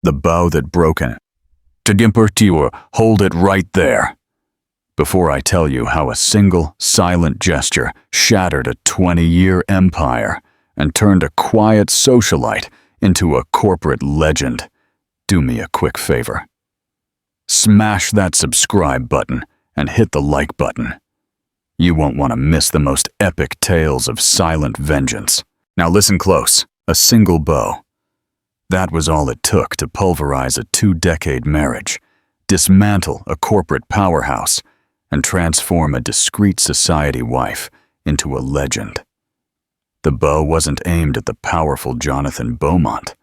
The bow that broken. Tagimpertiwa, hold it right there. Before I tell you how a single, silent gesture shattered a 20-year empire and turned a quiet socialite into a corporate legend, do me a quick favor. Smash that subscribe button and hit the like button. You won't want to miss the most epic tales of silent vengeance. Now listen close, a single bow. That was all it took to pulverize a 2-decade marriage, dismantle a corporate powerhouse, and transform a discreet society wife into a legend. The bow wasn't aimed at the powerful Jonathan Beaumont,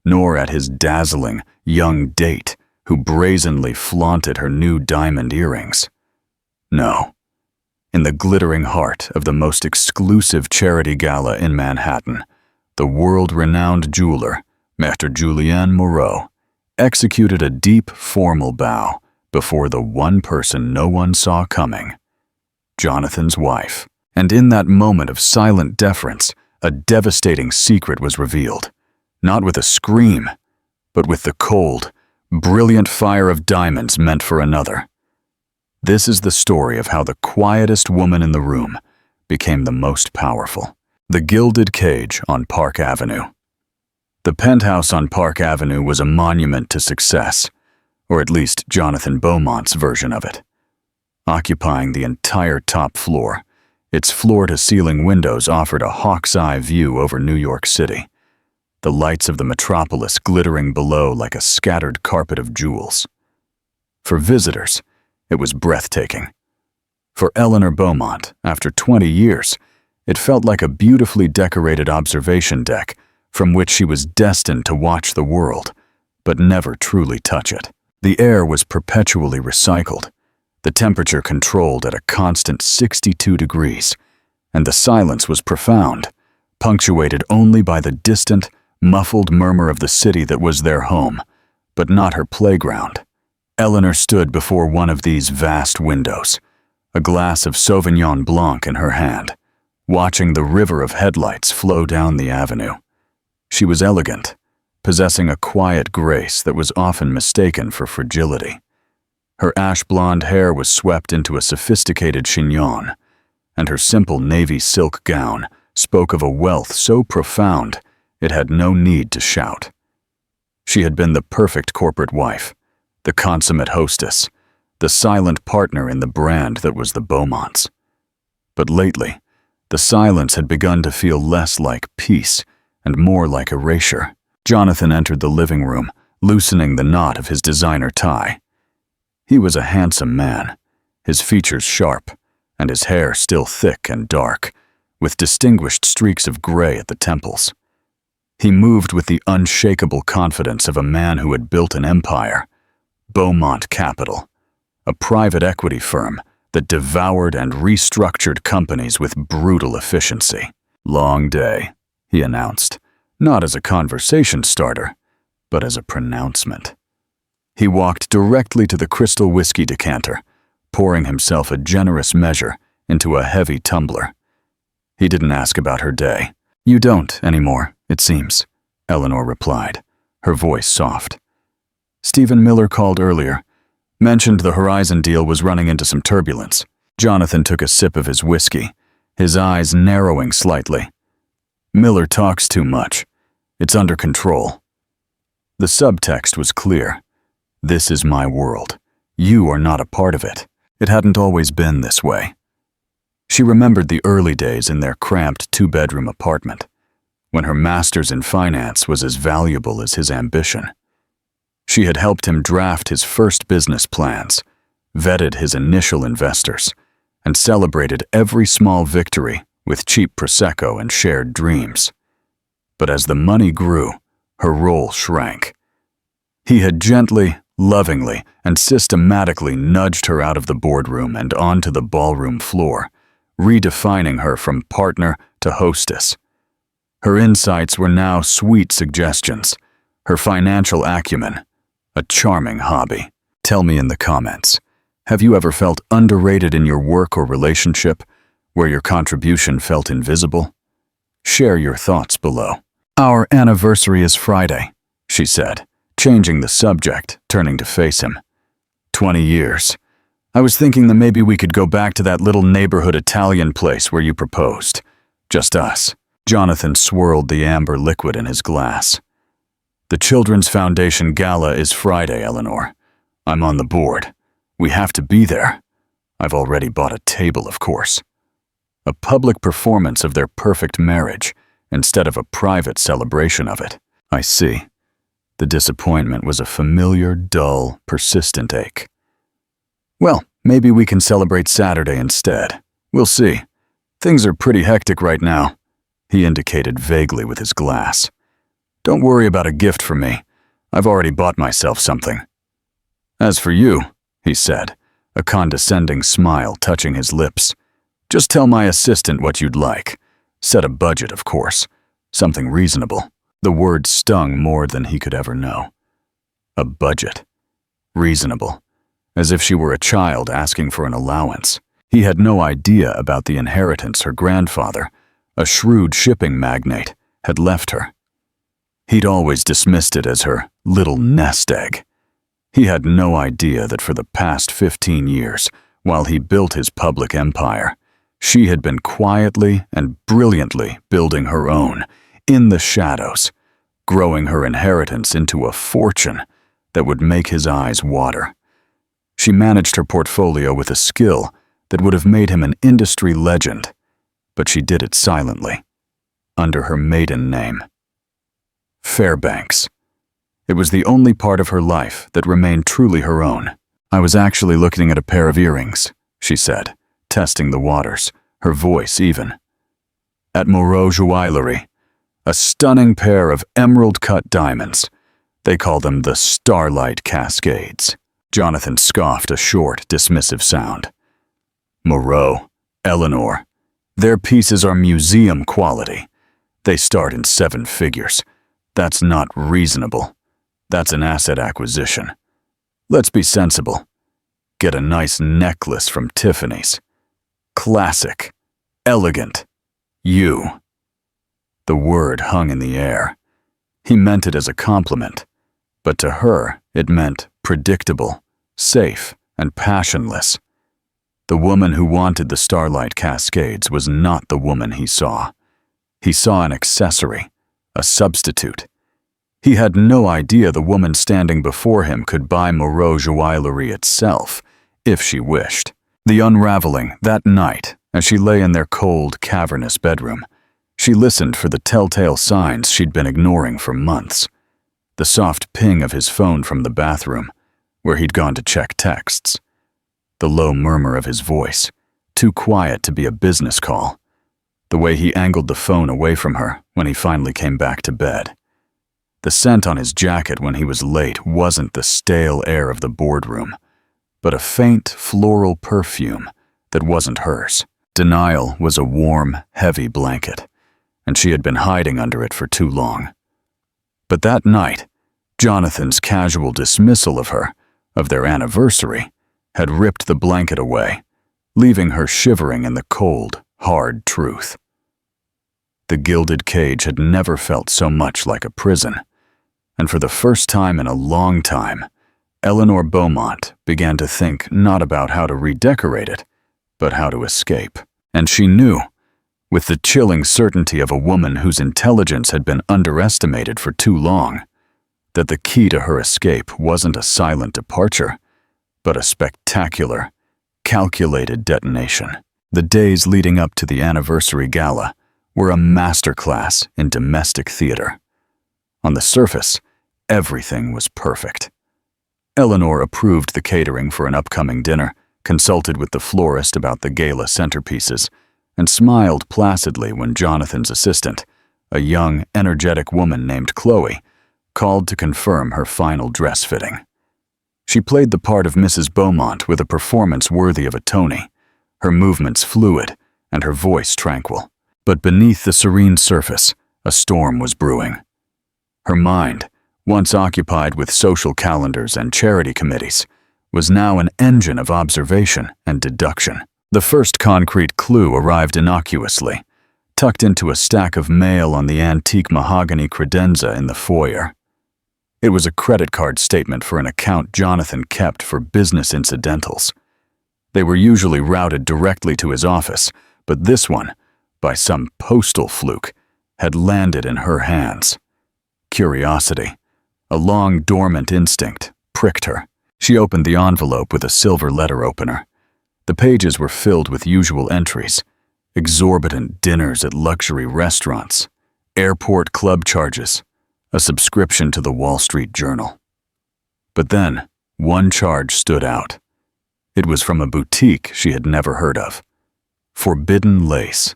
nor at his dazzling, young date who brazenly flaunted her new diamond earrings. No. In the glittering heart of the most exclusive charity gala in Manhattan, the world-renowned jeweler, Maître Julien Moreau, executed a deep, formal bow before the one person no one saw coming, Jonathan's wife. And in that moment of silent deference, a devastating secret was revealed, not with a scream, but with the cold, brilliant fire of diamonds meant for another. This is the story of how the quietest woman in the room became the most powerful. The Gilded Cage on Park Avenue. The penthouse on Park Avenue was a monument to success, or at least Jonathan Beaumont's version of it. Occupying the entire top floor, its floor-to-ceiling windows offered a hawk's eye view over New York City, the lights of the metropolis glittering below like a scattered carpet of jewels. For visitors, it was breathtaking. For Eleanor Beaumont, after 20 years, it felt like a beautifully decorated observation deck from which she was destined to watch the world, but never truly touch it. The air was perpetually recycled, the temperature controlled at a constant 62 degrees, and the silence was profound, punctuated only by the distant, muffled murmur of the city that was their home, but not her playground. Eleanor stood before one of these vast windows, a glass of Sauvignon Blanc in her hand, watching the river of headlights flow down the avenue. She was elegant, possessing a quiet grace that was often mistaken for fragility. Her ash-blonde hair was swept into a sophisticated chignon, and her simple navy silk gown spoke of a wealth so profound it had no need to shout. She had been the perfect corporate wife, the consummate hostess, the silent partner in the brand that was the Beaumonts. But lately, the silence had begun to feel less like peace and more like erasure. Jonathan entered the living room, loosening the knot of his designer tie. He was a handsome man, his features sharp, and his hair still thick and dark, with distinguished streaks of gray at the temples. He moved with the unshakable confidence of a man who had built an empire, Beaumont Capital, a private equity firm that devoured and restructured companies with brutal efficiency. "Long day," he announced, not as a conversation starter, but as a pronouncement. He walked directly to the crystal whiskey decanter, pouring himself a generous measure into a heavy tumbler. He didn't ask about her day. "You don't anymore, it seems," Eleanor replied, her voice soft. "Stephen Miller called earlier, mentioned the Horizon deal was running into some turbulence." Jonathan took a sip of his whiskey, his eyes narrowing slightly. "Miller talks too much. It's under control." The subtext was clear. This is my world. You are not a part of it. It hadn't always been this way. She remembered the early days in their cramped 2-bedroom apartment, when her master's in finance was as valuable as his ambition. She had helped him draft his first business plans, vetted his initial investors, and celebrated every small victory with cheap Prosecco and shared dreams. But as the money grew, her role shrank. He had gently, lovingly, and systematically nudged her out of the boardroom and onto the ballroom floor, redefining her from partner to hostess. Her insights were now sweet suggestions, her financial acumen, a charming hobby. Tell me in the comments, have you ever felt underrated in your work or relationship, where your contribution felt invisible? Share your thoughts below. "Our anniversary is Friday," she said, changing the subject, turning to face him. 20 years. I was thinking that maybe we could go back to that little neighborhood Italian place where you proposed. Just us. Jonathan swirled the amber liquid in his glass. The Children's Foundation Gala is Friday, Eleanor. I'm on the board. We have to be there. I've already bought a table, of course. A public performance of their perfect marriage, instead of a private celebration of it. I see. The disappointment was a familiar, dull, persistent ache. Well, maybe we can celebrate Saturday instead. We'll see. Things are pretty hectic right now. He indicated vaguely with his glass. Don't worry about a gift for me. I've already bought myself something. As for you, he said, a condescending smile touching his lips, just tell my assistant what you'd like. Set a budget, of course. Something reasonable. The word stung more than he could ever know. A budget. Reasonable. As if she were a child asking for an allowance. He had no idea about the inheritance her grandfather, a shrewd shipping magnate, had left her. He'd always dismissed it as her little nest egg. He had no idea that for the past 15 years, while he built his public empire, she had been quietly and brilliantly building her own, in the shadows, growing her inheritance into a fortune that would make his eyes water. She managed her portfolio with a skill that would have made him an industry legend, but she did it silently, under her maiden name. Fairbanks. It was the only part of her life that remained truly her own. I was actually looking at a pair of earrings, she said, testing the waters, her voice even. At Moreau Joaillerie, a stunning pair of emerald-cut diamonds. They call them the Starlight Cascades. Jonathan scoffed a short, dismissive sound. Moreau, Eleanor, their pieces are museum quality. They start in 7 figures. That's not reasonable. That's an asset acquisition. Let's be sensible. Get a nice necklace from Tiffany's. Classic. Elegant. You. The word hung in the air. He meant it as a compliment, but to her it meant predictable, safe, and passionless. The woman who wanted the Starlight Cascades was not the woman he saw. He saw an accessory, a substitute. He had no idea the woman standing before him could buy Moreau Joaillerie itself, if she wished. The unraveling, that night, as she lay in their cold, cavernous bedroom, she listened for the telltale signs she'd been ignoring for months. The soft ping of his phone from the bathroom, where he'd gone to check texts. The low murmur of his voice, too quiet to be a business call. The way he angled the phone away from her when he finally came back to bed. The scent on his jacket when he was late wasn't the stale air of the boardroom, but a faint floral perfume that wasn't hers. Denial was a warm, heavy blanket, and she had been hiding under it for too long. But that night, Jonathan's casual dismissal of her, of their anniversary, had ripped the blanket away, leaving her shivering in the cold, hard truth. The gilded cage had never felt so much like a prison, and for the first time in a long time, Eleanor Beaumont began to think not about how to redecorate it, but how to escape. And she knew, with the chilling certainty of a woman whose intelligence had been underestimated for too long, that the key to her escape wasn't a silent departure, but a spectacular, calculated detonation. The days leading up to the anniversary gala were a masterclass in domestic theater. On the surface, everything was perfect. Eleanor approved the catering for an upcoming dinner, consulted with the florist about the gala centerpieces, and smiled placidly when Jonathan's assistant, a young, energetic woman named Chloe, called to confirm her final dress fitting. She played the part of Mrs. Beaumont with a performance worthy of a Tony, her movements fluid and her voice tranquil. But beneath the serene surface, a storm was brewing. Her mind, once occupied with social calendars and charity committees, was now an engine of observation and deduction. The first concrete clue arrived innocuously, tucked into a stack of mail on the antique mahogany credenza in the foyer. It was a credit card statement for an account Jonathan kept for business incidentals. They were usually routed directly to his office, but this one, by some postal fluke, had landed in her hands. Curiosity, a long dormant instinct, pricked her. She opened the envelope with a silver letter opener. The pages were filled with usual entries: exorbitant dinners at luxury restaurants, airport club charges, a subscription to the Wall Street Journal. But then, one charge stood out. It was from a boutique she had never heard of. Forbidden Lace.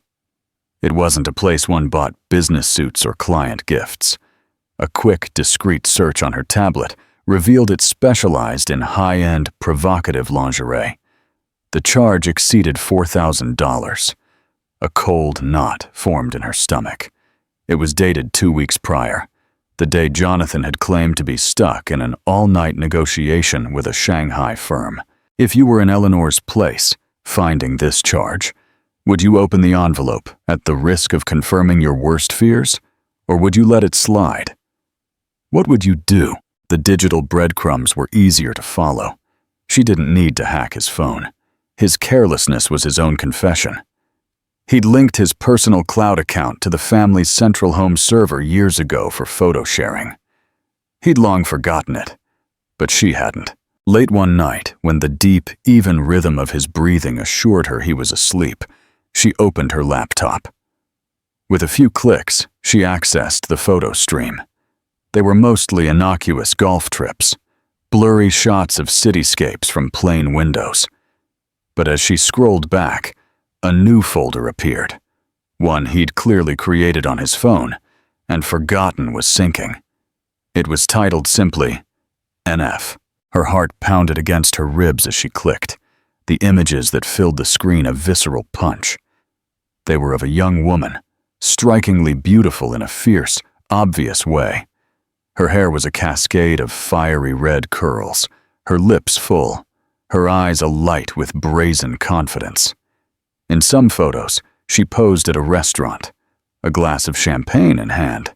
It wasn't a place one bought business suits or client gifts. A quick, discreet search on her tablet revealed it specialized in high-end, provocative lingerie. The charge exceeded $4,000. A cold knot formed in her stomach. It was dated 2 weeks prior, the day Jonathan had claimed to be stuck in an all-night negotiation with a Shanghai firm. If you were in Eleanor's place, finding this charge, would you open the envelope at the risk of confirming your worst fears, or would you let it slide? What would you do? The digital breadcrumbs were easier to follow. She didn't need to hack his phone. His carelessness was his own confession. He'd linked his personal cloud account to the family's central home server years ago for photo sharing. He'd long forgotten it, but she hadn't. Late one night, when the deep, even rhythm of his breathing assured her he was asleep, she opened her laptop. With a few clicks, she accessed the photo stream. They were mostly innocuous golf trips, blurry shots of cityscapes from plane windows. But as she scrolled back, a new folder appeared, one he'd clearly created on his phone and forgotten was syncing. It was titled simply, NF. Her heart pounded against her ribs as she clicked, the images that filled the screen a visceral punch. They were of a young woman, strikingly beautiful in a fierce, obvious way. Her hair was a cascade of fiery red curls, her lips full, her eyes alight with brazen confidence. In some photos, she posed at a restaurant, a glass of champagne in hand.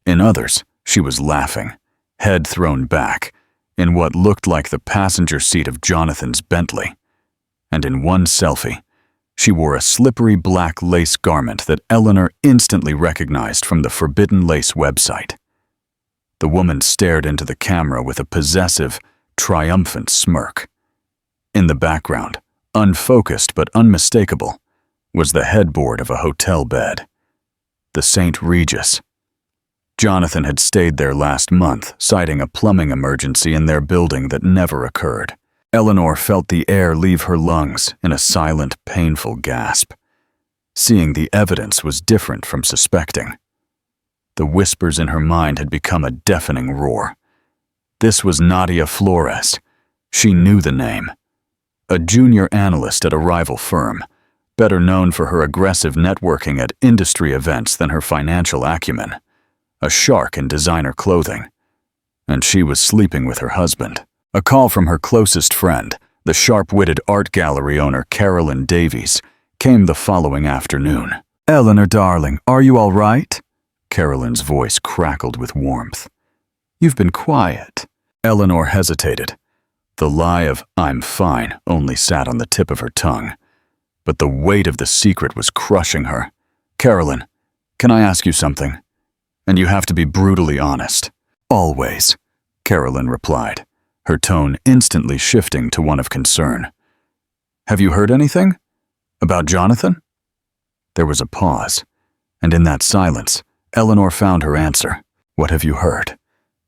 In others, she was laughing, head thrown back, in what looked like the passenger seat of Jonathan's Bentley. And in one selfie, she wore a slippery black lace garment that Eleanor instantly recognized from the Forbidden Lace website. The woman stared into the camera with a possessive, triumphant smirk. In the background, unfocused but unmistakable, was the headboard of a hotel bed. The St. Regis. Jonathan had stayed there last month, citing a plumbing emergency in their building that never occurred. Eleanor felt the air leave her lungs in a silent, painful gasp. Seeing the evidence was different from suspecting. The whispers in her mind had become a deafening roar. This was Nadia Flores. She knew the name. A junior analyst at a rival firm, better known for her aggressive networking at industry events than her financial acumen. A shark in designer clothing. And she was sleeping with her husband. A call from her closest friend, the sharp-witted art gallery owner Carolyn Davies, came the following afternoon. "Eleanor, darling, are you all right?" Carolyn's voice crackled with warmth. "You've been quiet." Eleanor hesitated. The lie of "I'm fine" only sat on the tip of her tongue. But the weight of the secret was crushing her. "Carolyn, can I ask you something? And you have to be brutally honest." "Always," Carolyn replied, her tone instantly shifting to one of concern. "Have you heard anything? About Jonathan?" There was a pause, and in that silence, Eleanor found her answer. "What have you heard?"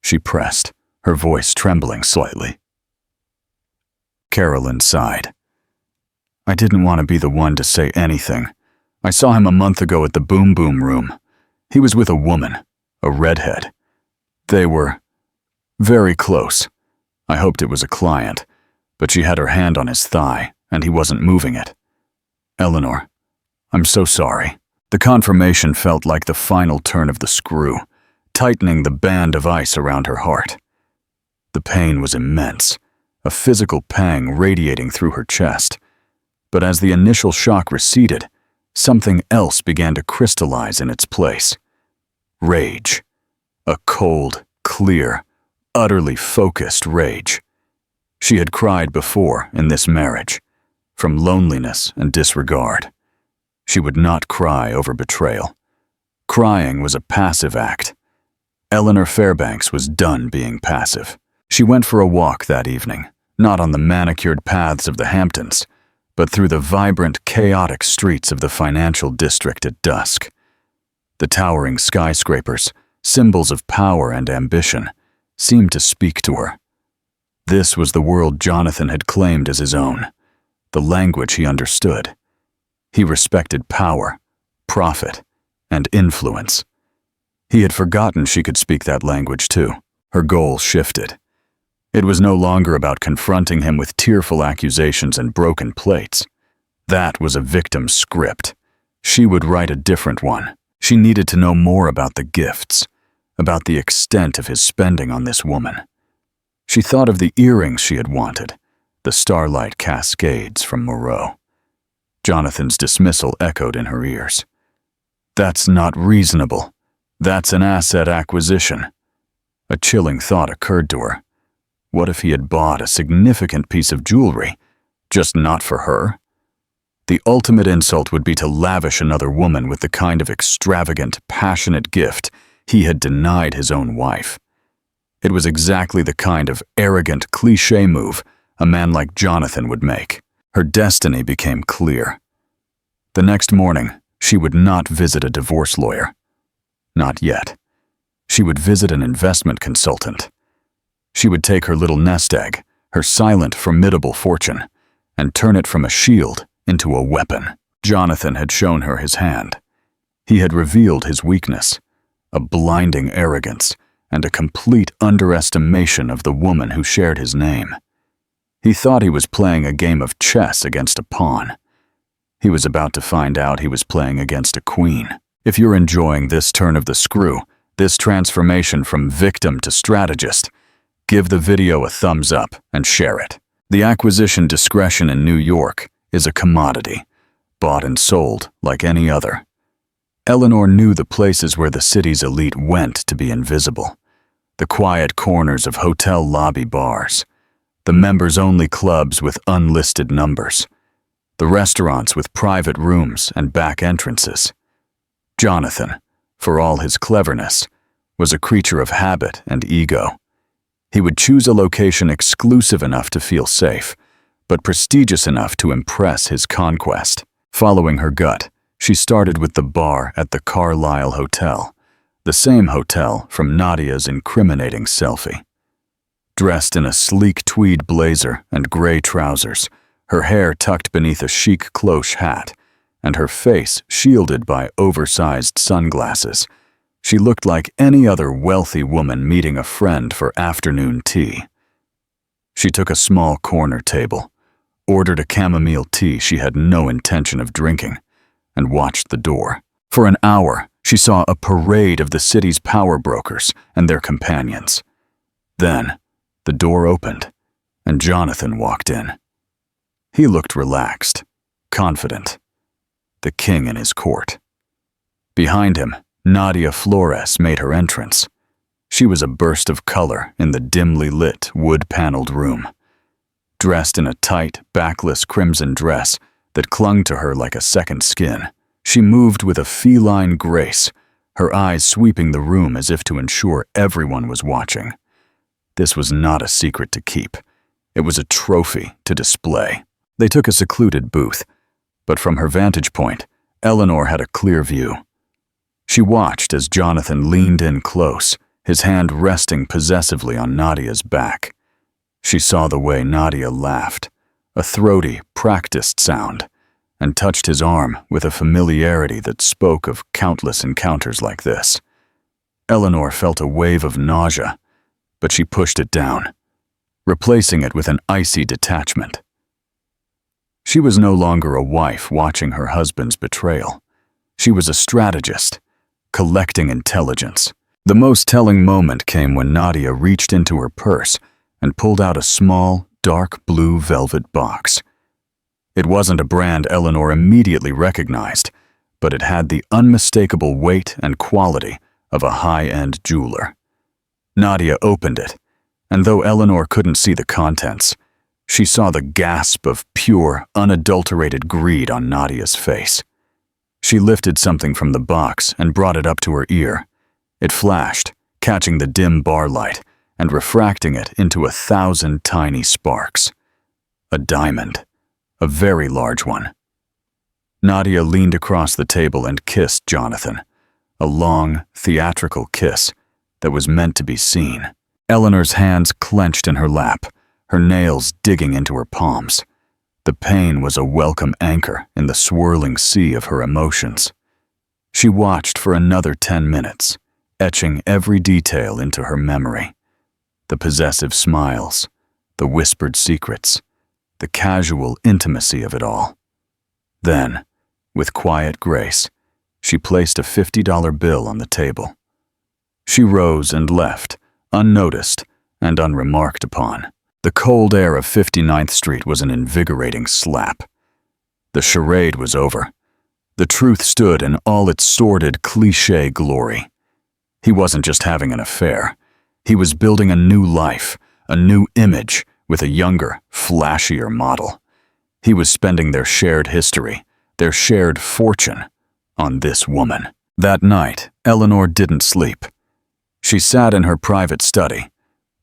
she pressed, her voice trembling slightly. Carolyn sighed. "I didn't want to be the one to say anything. I saw him a month ago at the Boom Boom Room. He was with a woman, a redhead. They were very close. I hoped it was a client, but she had her hand on his thigh, and he wasn't moving it. Eleanor, I'm so sorry." The confirmation felt like the final turn of the screw, tightening the band of ice around her heart. The pain was immense, a physical pang radiating through her chest. But as the initial shock receded, something else began to crystallize in its place. Rage. A cold, clear, utterly focused rage. She had cried before in this marriage, from loneliness and disregard. She would not cry over betrayal. Crying was a passive act. Eleanor Fairbanks was done being passive. She went for a walk that evening, not on the manicured paths of the Hamptons, but through the vibrant, chaotic streets of the financial district at dusk. The towering skyscrapers, symbols of power and ambition, seemed to speak to her. This was the world Jonathan had claimed as his own, the language he understood. He respected power, profit, and influence. He had forgotten she could speak that language too. Her goal shifted. It was no longer about confronting him with tearful accusations and broken plates. That was a victim's script. She would write a different one. She needed to know more about the gifts, about the extent of his spending on this woman. She thought of the earrings she had wanted, the starlight cascades from Moreau. Jonathan's dismissal echoed in her ears. That's not reasonable. That's an asset acquisition. A chilling thought occurred to her. What if he had bought a significant piece of jewelry, just not for her? The ultimate insult would be to lavish another woman with the kind of extravagant, passionate gift he had denied his own wife. It was exactly the kind of arrogant, cliché move a man like Jonathan would make. Her destiny became clear. The next morning, she would not visit a divorce lawyer. Not yet. She would visit an investment consultant. She would take her little nest egg, her silent, formidable fortune, and turn it from a shield into a weapon. Jonathan had shown her his hand. He had revealed his weakness, a blinding arrogance, and a complete underestimation of the woman who shared his name. He thought he was playing a game of chess against a pawn. He was about to find out he was playing against a queen. If you're enjoying this turn of the screw, this transformation from victim to strategist, give the video a thumbs up and share it. The acquisition discretion in New York is a commodity, bought and sold like any other. Eleanor knew the places where the city's elite went to be invisible. The quiet corners of hotel lobby bars, the members-only clubs with unlisted numbers, the restaurants with private rooms and back entrances. Jonathan, for all his cleverness, was a creature of habit and ego. He would choose a location exclusive enough to feel safe, but prestigious enough to impress his conquest. Following her gut, she started with the bar at the Carlisle Hotel, the same hotel from Nadia's incriminating selfie. Dressed in a sleek tweed blazer and gray trousers, her hair tucked beneath a chic cloche hat, and her face shielded by oversized sunglasses, she looked like any other wealthy woman meeting a friend for afternoon tea. She took a small corner table, ordered a chamomile tea she had no intention of drinking, and watched the door. For an hour, she saw a parade of the city's power brokers and their companions. Then, the door opened, and Jonathan walked in. He looked relaxed, confident, the king in his court. Behind him, Nadia Flores made her entrance. She was a burst of color in the dimly lit, wood-paneled room. Dressed in a tight, backless crimson dress that clung to her like a second skin, she moved with a feline grace, her eyes sweeping the room as if to ensure everyone was watching. This was not a secret to keep. It was a trophy to display. They took a secluded booth, but from her vantage point, Eleanor had a clear view. She watched as Jonathan leaned in close, his hand resting possessively on Nadia's back. She saw the way Nadia laughed, a throaty, practiced sound, and touched his arm with a familiarity that spoke of countless encounters like this. Eleanor felt a wave of nausea, but she pushed it down, replacing it with an icy detachment. She was no longer a wife watching her husband's betrayal. She was a strategist, collecting intelligence. The most telling moment came when Nadia reached into her purse and pulled out a small, dark blue velvet box. It wasn't a brand Eleanor immediately recognized, but it had the unmistakable weight and quality of a high-end jeweler. Nadia opened it, And though Eleanor couldn't see the contents, she saw the gasp of pure, unadulterated greed on Nadia's face. She lifted something from the box and brought it up to her ear. It flashed, catching the dim bar light and refracting it into 1,000 tiny sparks. A diamond, a very large one. Nadia leaned across the table and kissed Jonathan, a long, theatrical kiss that was meant to be seen. Eleanor's hands clenched in her lap, her nails digging into her palms. The pain was a welcome anchor in the swirling sea of her emotions. She watched for another 10 minutes, etching every detail into her memory. The possessive smiles, the whispered secrets, the casual intimacy of it all. Then, with quiet grace, she placed a $50 bill on the table. She rose and left, unnoticed and unremarked upon. The cold air of 59th Street was an invigorating slap. The charade was over. The truth stood in all its sordid, cliché glory. He wasn't just having an affair. He was building a new life, a new image, with a younger, flashier model. He was spending their shared history, their shared fortune, on this woman. That night, Eleanor didn't sleep. She sat in her private study,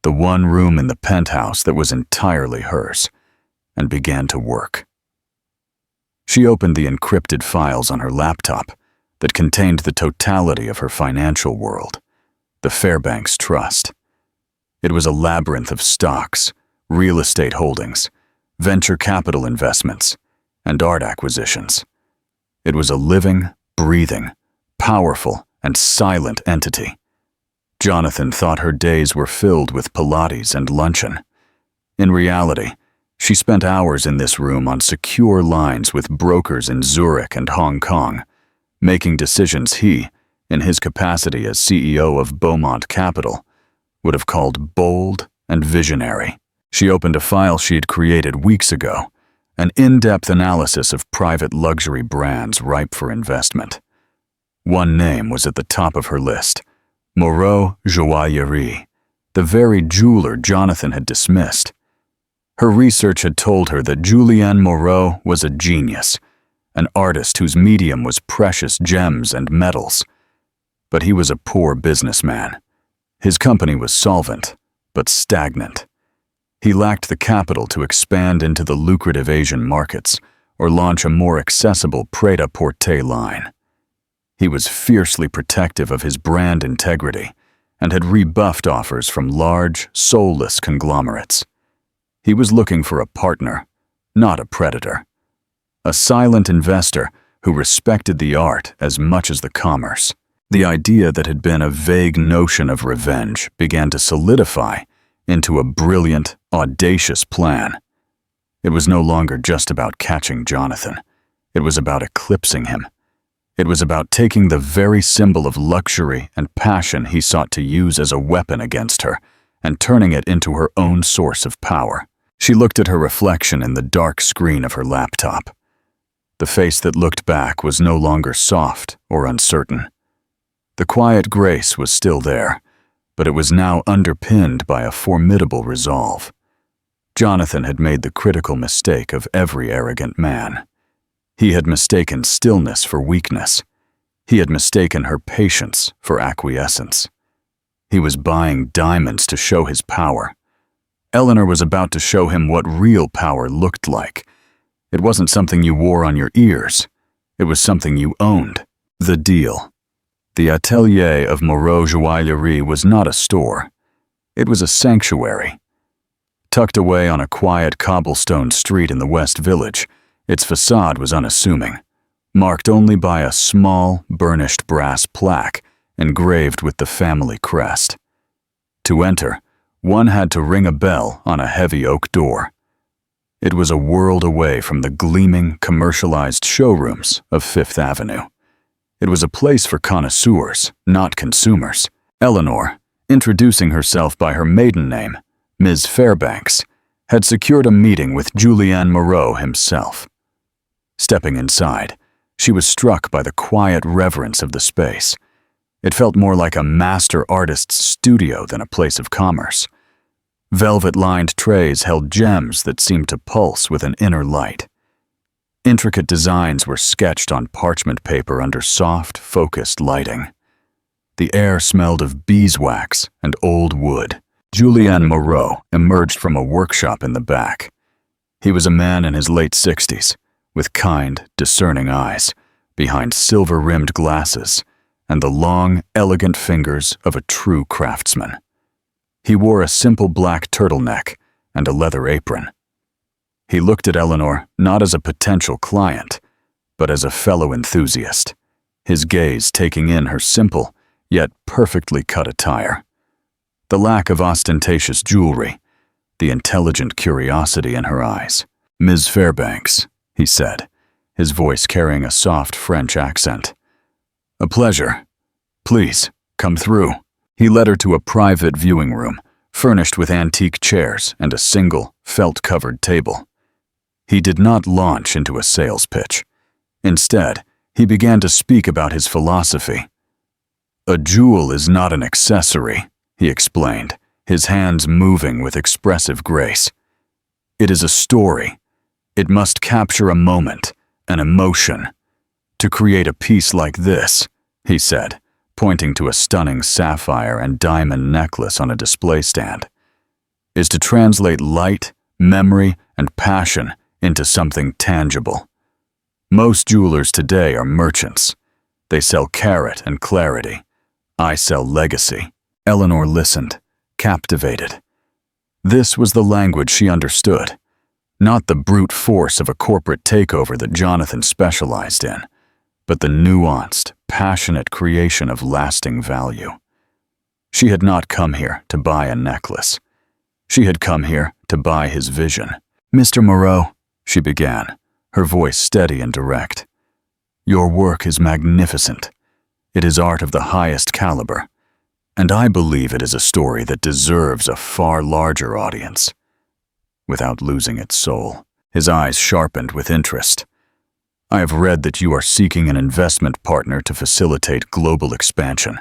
the one room in the penthouse that was entirely hers, and began to work. She opened the encrypted files on her laptop that contained the totality of her financial world, the Fairbanks Trust. It was a labyrinth of stocks, real estate holdings, venture capital investments, and art acquisitions. It was a living, breathing, powerful, and silent entity. Jonathan thought her days were filled with Pilates and luncheon. In reality, she spent hours in this room on secure lines with brokers in Zurich and Hong Kong, making decisions he, in his capacity as CEO of Beaumont Capital, would have called bold and visionary. She opened a file she'd created weeks ago, an in-depth analysis of private luxury brands ripe for investment. One name was at the top of her list: Moreau Joaillerie, the very jeweler Jonathan had dismissed. Her research had told her that Julien Moreau was a genius, an artist whose medium was precious gems and metals. But he was a poor businessman. His company was solvent, but stagnant. He lacked the capital to expand into the lucrative Asian markets or launch a more accessible prêt-à-porter line. He was fiercely protective of his brand integrity and had rebuffed offers from large, soulless conglomerates. He was looking for a partner, not a predator. A silent investor who respected the art as much as the commerce. The idea that had been a vague notion of revenge began to solidify into a brilliant, audacious plan. It was no longer just about catching Jonathan. It was about eclipsing him. It was about taking the very symbol of luxury and passion he sought to use as a weapon against her and turning it into her own source of power. She looked at her reflection in the dark screen of her laptop. The face that looked back was no longer soft or uncertain. The quiet grace was still there, but it was now underpinned by a formidable resolve. Jonathan had made the critical mistake of every arrogant man. He had mistaken stillness for weakness. He had mistaken her patience for acquiescence. He was buying diamonds to show his power. Eleanor was about to show him what real power looked like. It wasn't something you wore on your ears. It was something you owned. The deal. The atelier of Moreau Joaillerie was not a store. It was a sanctuary. Tucked away on a quiet cobblestone street in the West Village, its facade was unassuming, marked only by a small, burnished brass plaque engraved with the family crest. To enter, one had to ring a bell on a heavy oak door. It was a world away from the gleaming, commercialized showrooms of Fifth Avenue. It was a place for connoisseurs, not consumers. Eleanor, introducing herself by her maiden name, Ms. Fairbanks, had secured a meeting with Julien Moreau himself. Stepping inside, she was struck by the quiet reverence of the space. It felt more like a master artist's studio than a place of commerce. Velvet-lined trays held gems that seemed to pulse with an inner light. Intricate designs were sketched on parchment paper under soft, focused lighting. The air smelled of beeswax and old wood. Julien Moreau emerged from a workshop in the back. He was a man in his late 60s, with kind, discerning eyes, behind silver-rimmed glasses, and the long, elegant fingers of a true craftsman. He wore a simple black turtleneck and a leather apron. He looked at Eleanor not as a potential client, but as a fellow enthusiast, his gaze taking in her simple, yet perfectly cut attire. The lack of ostentatious jewelry, the intelligent curiosity in her eyes. "Ms. Fairbanks," he said, his voice carrying a soft French accent. "A pleasure. Please, come through." He led her to a private viewing room, furnished with antique chairs and a single, felt-covered table. He did not launch into a sales pitch. Instead, he began to speak about his philosophy. "A jewel is not an accessory," he explained, his hands moving with expressive grace. "It is a story. It must capture a moment, an emotion. To create a piece like this," he said, pointing to a stunning sapphire and diamond necklace on a display stand, "is to translate light, memory, and passion into something tangible. Most jewelers today are merchants. They sell carat and clarity. I sell legacy." Eleanor listened, captivated. This was the language she understood, not the brute force of a corporate takeover that Jonathan specialized in, but the nuanced, passionate creation of lasting value. She had not come here to buy a necklace. She had come here to buy his vision. "Mr. Moreau," she began, her voice steady and direct, "your work is magnificent. It is art of the highest caliber, and I believe it is a story that deserves a far larger audience." Without losing its soul, his eyes sharpened with interest. "I have read that you are seeking an investment partner to facilitate global expansion.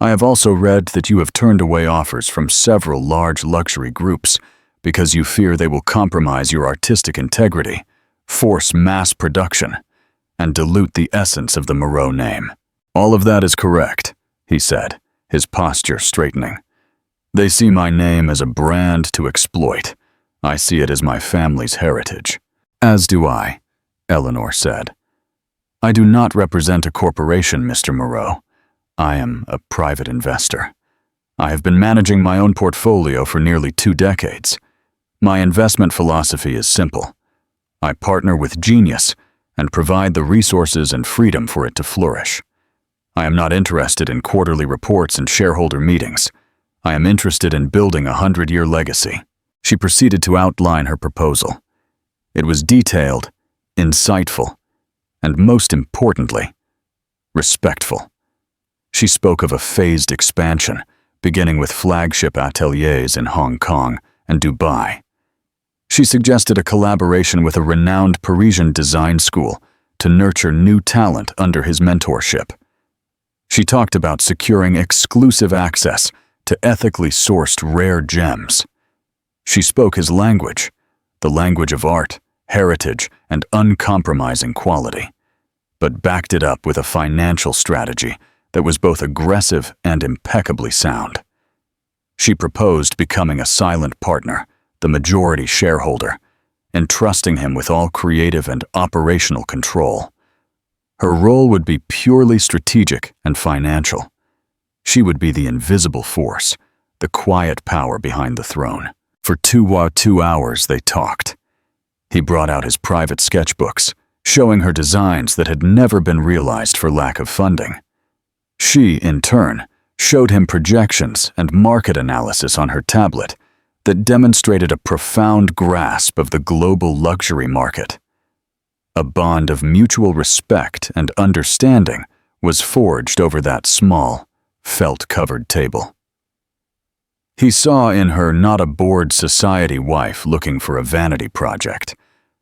I have also read that you have turned away offers from several large luxury groups because you fear they will compromise your artistic integrity, force mass production, and dilute the essence of the Moreau name." "All of that is correct," he said, his posture straightening. "They see my name as a brand to exploit. I see it as my family's heritage." "As do I," Eleanor said. "I do not represent a corporation, Mr. Moreau. I am a private investor. I have been managing my own portfolio for nearly 2 decades. My investment philosophy is simple. I partner with genius and provide the resources and freedom for it to flourish. I am not interested in quarterly reports and shareholder meetings. I am interested in building a 100-year legacy." She proceeded to outline her proposal. It was detailed, insightful, and most importantly, respectful. She spoke of a phased expansion, beginning with flagship ateliers in Hong Kong and Dubai. She suggested a collaboration with a renowned Parisian design school to nurture new talent under his mentorship. She talked about securing exclusive access to ethically sourced rare gems. She spoke his language, the language of art, heritage, and uncompromising quality, but backed it up with a financial strategy that was both aggressive and impeccably sound. She proposed becoming a silent partner, the majority shareholder, entrusting him with all creative and operational control. Her role would be purely strategic and financial. She would be the invisible force, the quiet power behind the throne. For 2 hours they talked. He brought out his private sketchbooks, showing her designs that had never been realized for lack of funding. She, in turn, showed him projections and market analysis on her tablet that demonstrated a profound grasp of the global luxury market. A bond of mutual respect and understanding was forged over that small, felt-covered table. He saw in her not a bored society wife looking for a vanity project,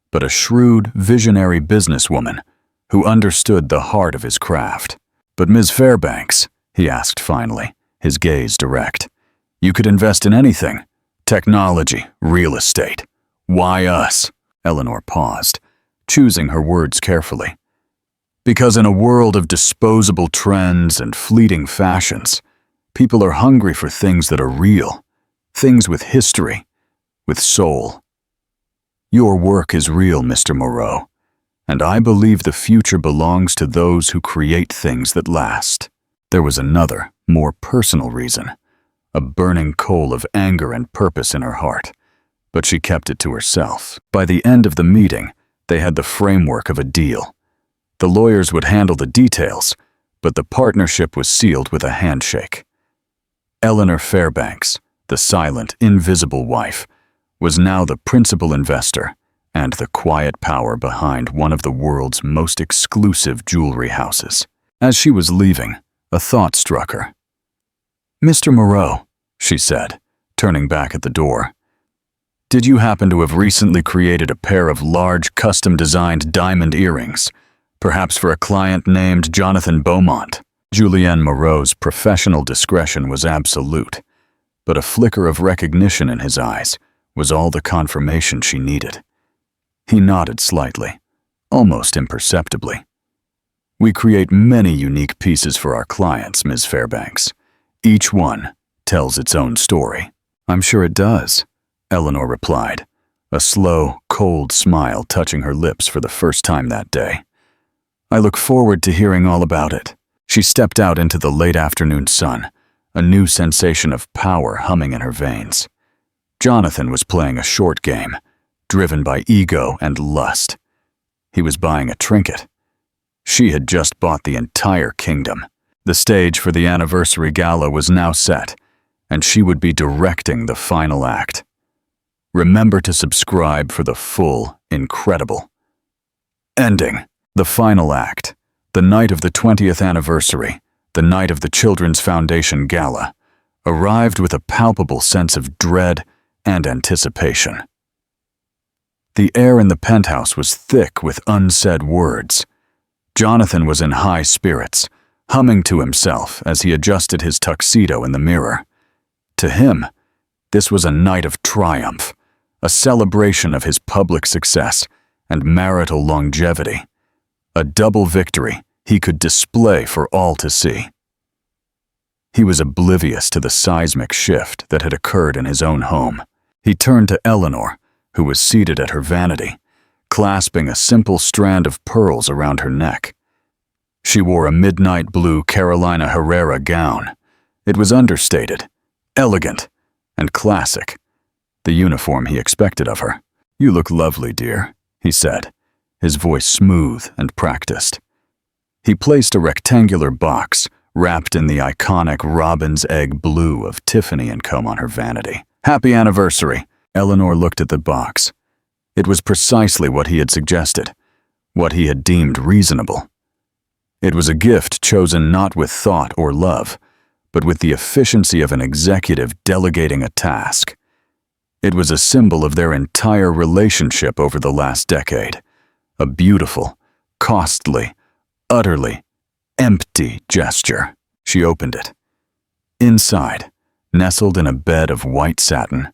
but a shrewd, visionary businesswoman who understood the heart of his craft. "But Ms. Fairbanks," he asked finally, his gaze direct, "you could invest in anything, Technology, real estate. Why us? Eleanor paused, choosing her words carefully. Because in a world of disposable trends and fleeting fashions, people are hungry for things that are real, things with history, with soul. Your work is real, Mr. Moreau, and I believe the future belongs to those who create things that last. There was another, more personal reason, a burning coal of anger and purpose in her heart, but she kept it to herself. By the end of the meeting, they had the framework of a deal. The lawyers would handle the details, but the partnership was sealed with a handshake. Eleanor Fairbanks, the silent, invisible wife, was now the principal investor and the quiet power behind one of the world's most exclusive jewelry houses. As she was leaving, a thought struck her. "Mr. Moreau," she said, turning back at the door, "did you happen to have recently created a pair of large, custom-designed diamond earrings, perhaps for a client named Jonathan Beaumont?" Julienne Moreau's professional discretion was absolute, but a flicker of recognition in his eyes was all the confirmation she needed. He nodded slightly, almost imperceptibly. "We create many unique pieces for our clients, Ms. Fairbanks. Each one tells its own story." "I'm sure it does," Eleanor replied, a slow, cold smile touching her lips for the first time that day. "I look forward to hearing all about it." She stepped out into the late afternoon sun, a new sensation of power humming in her veins. Jonathan was playing a short game, driven by ego and lust. He was buying a trinket. She had just bought the entire kingdom. The stage for the anniversary gala was now set, and she would be directing the final act. Remember to subscribe for the full, incredible ending. The final act, the night of the 20th anniversary, the night of the Children's Foundation Gala, arrived with a palpable sense of dread and anticipation. The air in the penthouse was thick with unsaid words. Jonathan was in high spirits, humming to himself as he adjusted his tuxedo in the mirror. To him, this was a night of triumph, a celebration of his public success and marital longevity, a double victory he could display for all to see. He was oblivious to the seismic shift that had occurred in his own home. He turned to Eleanor, who was seated at her vanity, clasping a simple strand of pearls around her neck. She wore a midnight blue Carolina Herrera gown. It was understated, elegant, and classic, the uniform he expected of her. "You look lovely, dear," he said, his voice smooth and practiced. He placed a rectangular box wrapped in the iconic robin's egg blue of Tiffany & Co. on her vanity. "Happy anniversary." Eleanor looked at the box. It was precisely what he had suggested, what he had deemed reasonable. It was a gift chosen not with thought or love, but with the efficiency of an executive delegating a task. It was a symbol of their entire relationship over the last decade, a beautiful, costly, utterly empty gesture. She opened it. Inside, nestled in a bed of white satin,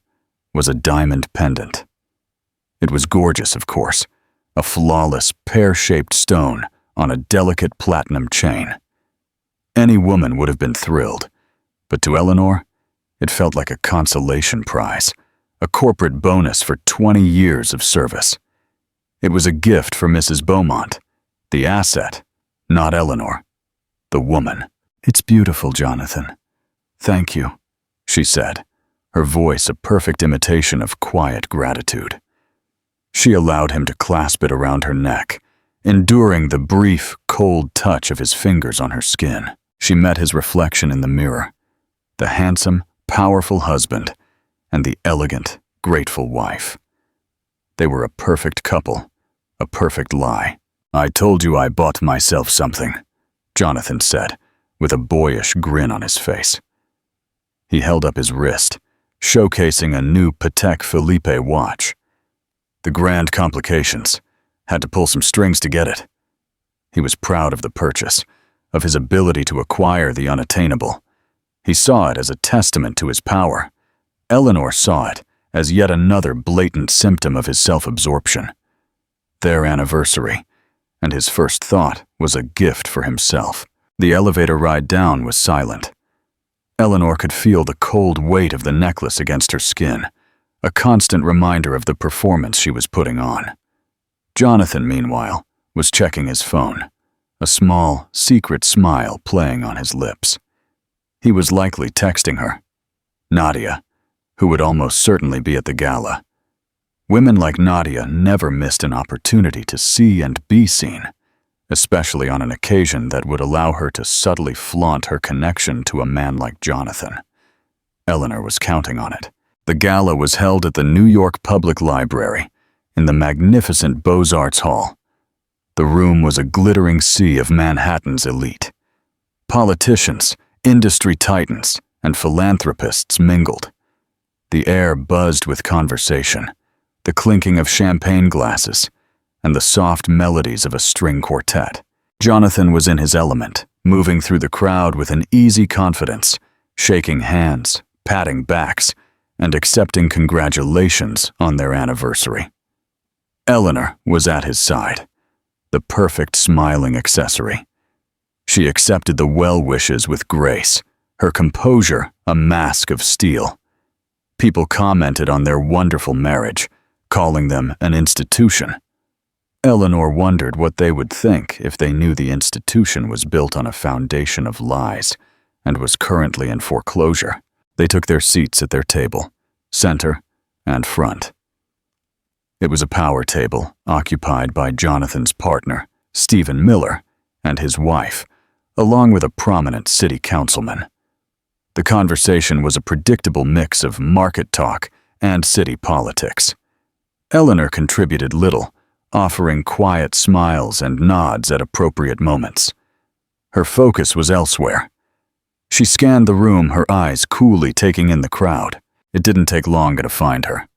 was a diamond pendant. It was gorgeous, of course, a flawless, pear-shaped stone on a delicate platinum chain. Any woman would have been thrilled, but to Eleanor, it felt like a consolation prize, a corporate bonus for 20 years of service. It was a gift for Mrs. Beaumont, the asset, not Eleanor, the woman. "It's beautiful, Jonathan. Thank you," she said, her voice a perfect imitation of quiet gratitude. She allowed him to clasp it around her neck, enduring the brief, cold touch of his fingers on her skin. She met his reflection in the mirror, the handsome, powerful husband, and the elegant, grateful wife. They were a perfect couple, a perfect lie. "I told you I bought myself something," Jonathan said, with a boyish grin on his face. He held up his wrist, showcasing a new Patek Philippe watch. The grand complications. Had to pull some strings to get it. He was proud of the purchase, of his ability to acquire the unattainable. He saw it as a testament to his power, Eleanor saw it as yet another blatant symptom of his self-absorption. Their anniversary, and his first thought was a gift for himself. The elevator ride down was silent. Eleanor could feel the cold weight of the necklace against her skin, a constant reminder of the performance she was putting on. Jonathan, meanwhile, was checking his phone, a small, secret smile playing on his lips. He was likely texting her. Nadia, who would almost certainly be at the gala. Women like Nadia never missed an opportunity to see and be seen, especially on an occasion that would allow her to subtly flaunt her connection to a man like Jonathan. Eleanor was counting on it. The gala was held at the New York Public Library, in the magnificent Beaux-Arts Hall. The room was a glittering sea of Manhattan's elite. Politicians, industry titans, and philanthropists mingled. The air buzzed with conversation, the clinking of champagne glasses, and the soft melodies of a string quartet. Jonathan was in his element, moving through the crowd with an easy confidence, shaking hands, patting backs, and accepting congratulations on their anniversary. Eleanor was at his side, the perfect smiling accessory. She accepted the well wishes with grace, her composure a mask of steel. People commented on their wonderful marriage, calling them an institution. Eleanor wondered what they would think if they knew the institution was built on a foundation of lies and was currently in foreclosure. They took their seats at their table, center and front. It was a power table occupied by Jonathan's partner, Stephen Miller, and his wife, along with a prominent city councilman. The conversation was a predictable mix of market talk and city politics. Eleanor contributed little, offering quiet smiles and nods at appropriate moments. Her focus was elsewhere. She scanned the room, her eyes coolly taking in the crowd. It didn't take long to find her.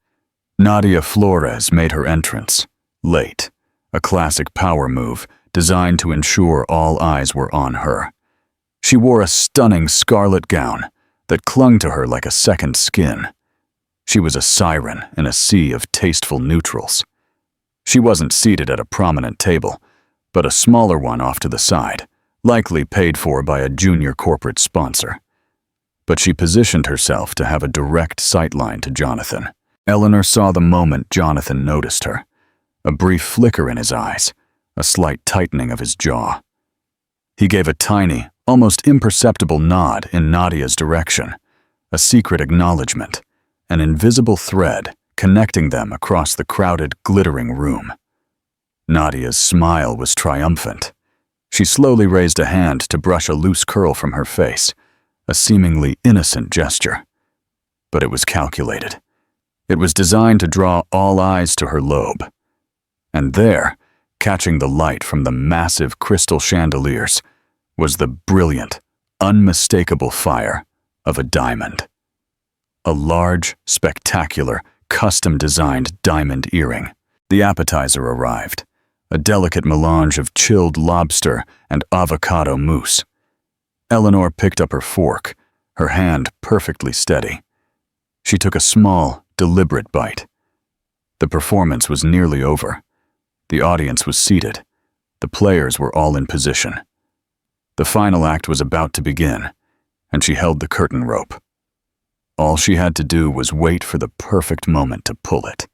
Nadia Flores made her entrance, late, a classic power move designed to ensure all eyes were on her. She wore a stunning scarlet gown that clung to her like a second skin. She was a siren in a sea of tasteful neutrals. She wasn't seated at a prominent table, but a smaller one off to the side, likely paid for by a junior corporate sponsor. But she positioned herself to have a direct sightline to Jonathan. Eleanor saw the moment Jonathan noticed her, a brief flicker in his eyes, a slight tightening of his jaw. He gave a tiny, almost imperceptible nod in Nadia's direction, a secret acknowledgement, an invisible thread connecting them across the crowded, glittering room. Nadia's smile was triumphant. She slowly raised a hand to brush a loose curl from her face, a seemingly innocent gesture. But it was calculated. It was designed to draw all eyes to her lobe. And there, catching the light from the massive crystal chandeliers, was the brilliant, unmistakable fire of a diamond. A large, spectacular, custom-designed diamond earring. The appetizer arrived, a delicate melange of chilled lobster and avocado mousse. Eleanor picked up her fork, her hand perfectly steady. She took a small, deliberate bite. The performance was nearly over. The audience was seated. The players were all in position. The final act was about to begin, and she held the curtain rope. All she had to do was wait for the perfect moment to pull it.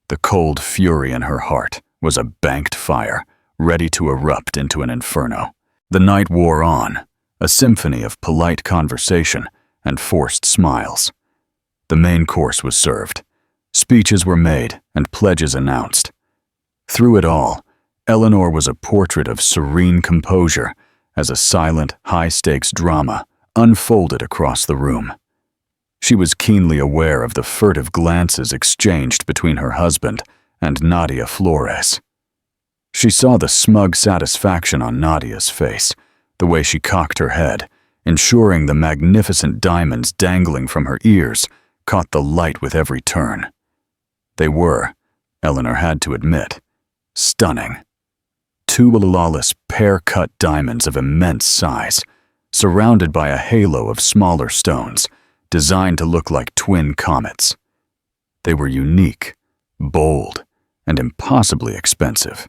The cold fury in her heart was a banked fire, ready to erupt into an inferno. The night wore on, a symphony of polite conversation and forced smiles. The main course was served. Speeches were made and pledges announced. Through it all, Eleanor was a portrait of serene composure as a silent, high-stakes drama unfolded across the room. She was keenly aware of the furtive glances exchanged between her husband and Nadia Flores. She saw the smug satisfaction on Nadia's face, the way she cocked her head, ensuring the magnificent diamonds dangling from her ears caught the light with every turn. They were, Eleanor had to admit, stunning. Two lawless, pear-cut diamonds of immense size, surrounded by a halo of smaller stones, designed to look like twin comets. They were unique, bold, and impossibly expensive.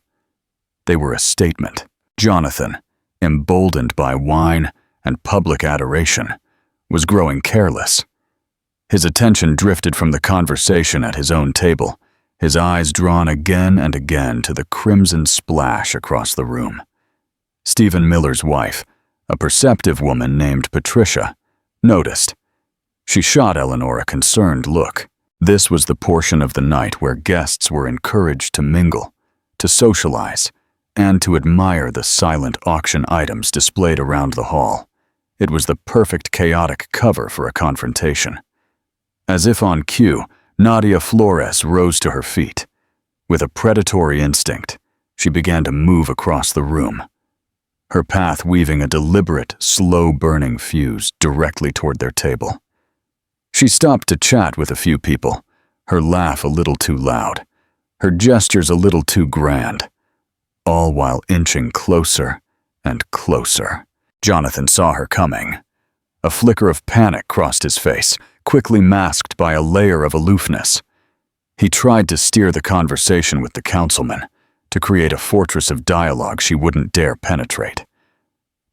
They were a statement. Jonathan, emboldened by wine and public adoration, was growing careless. His attention drifted from the conversation at his own table, his eyes drawn again and again to the crimson splash across the room. Stephen Miller's wife, a perceptive woman named Patricia, noticed. She shot Eleanor a concerned look. This was the portion of the night where guests were encouraged to mingle, to socialize, and to admire the silent auction items displayed around the hall. It was the perfect chaotic cover for a confrontation. As if on cue, Nadia Flores rose to her feet. With a predatory instinct, she began to move across the room, her path weaving a deliberate, slow-burning fuse directly toward their table. She stopped to chat with a few people, her laugh a little too loud, her gestures a little too grand, all while inching closer and closer. Jonathan saw her coming. A flicker of panic crossed his face, quickly masked by a layer of aloofness. He tried to steer the conversation with the councilman, to create a fortress of dialogue she wouldn't dare penetrate.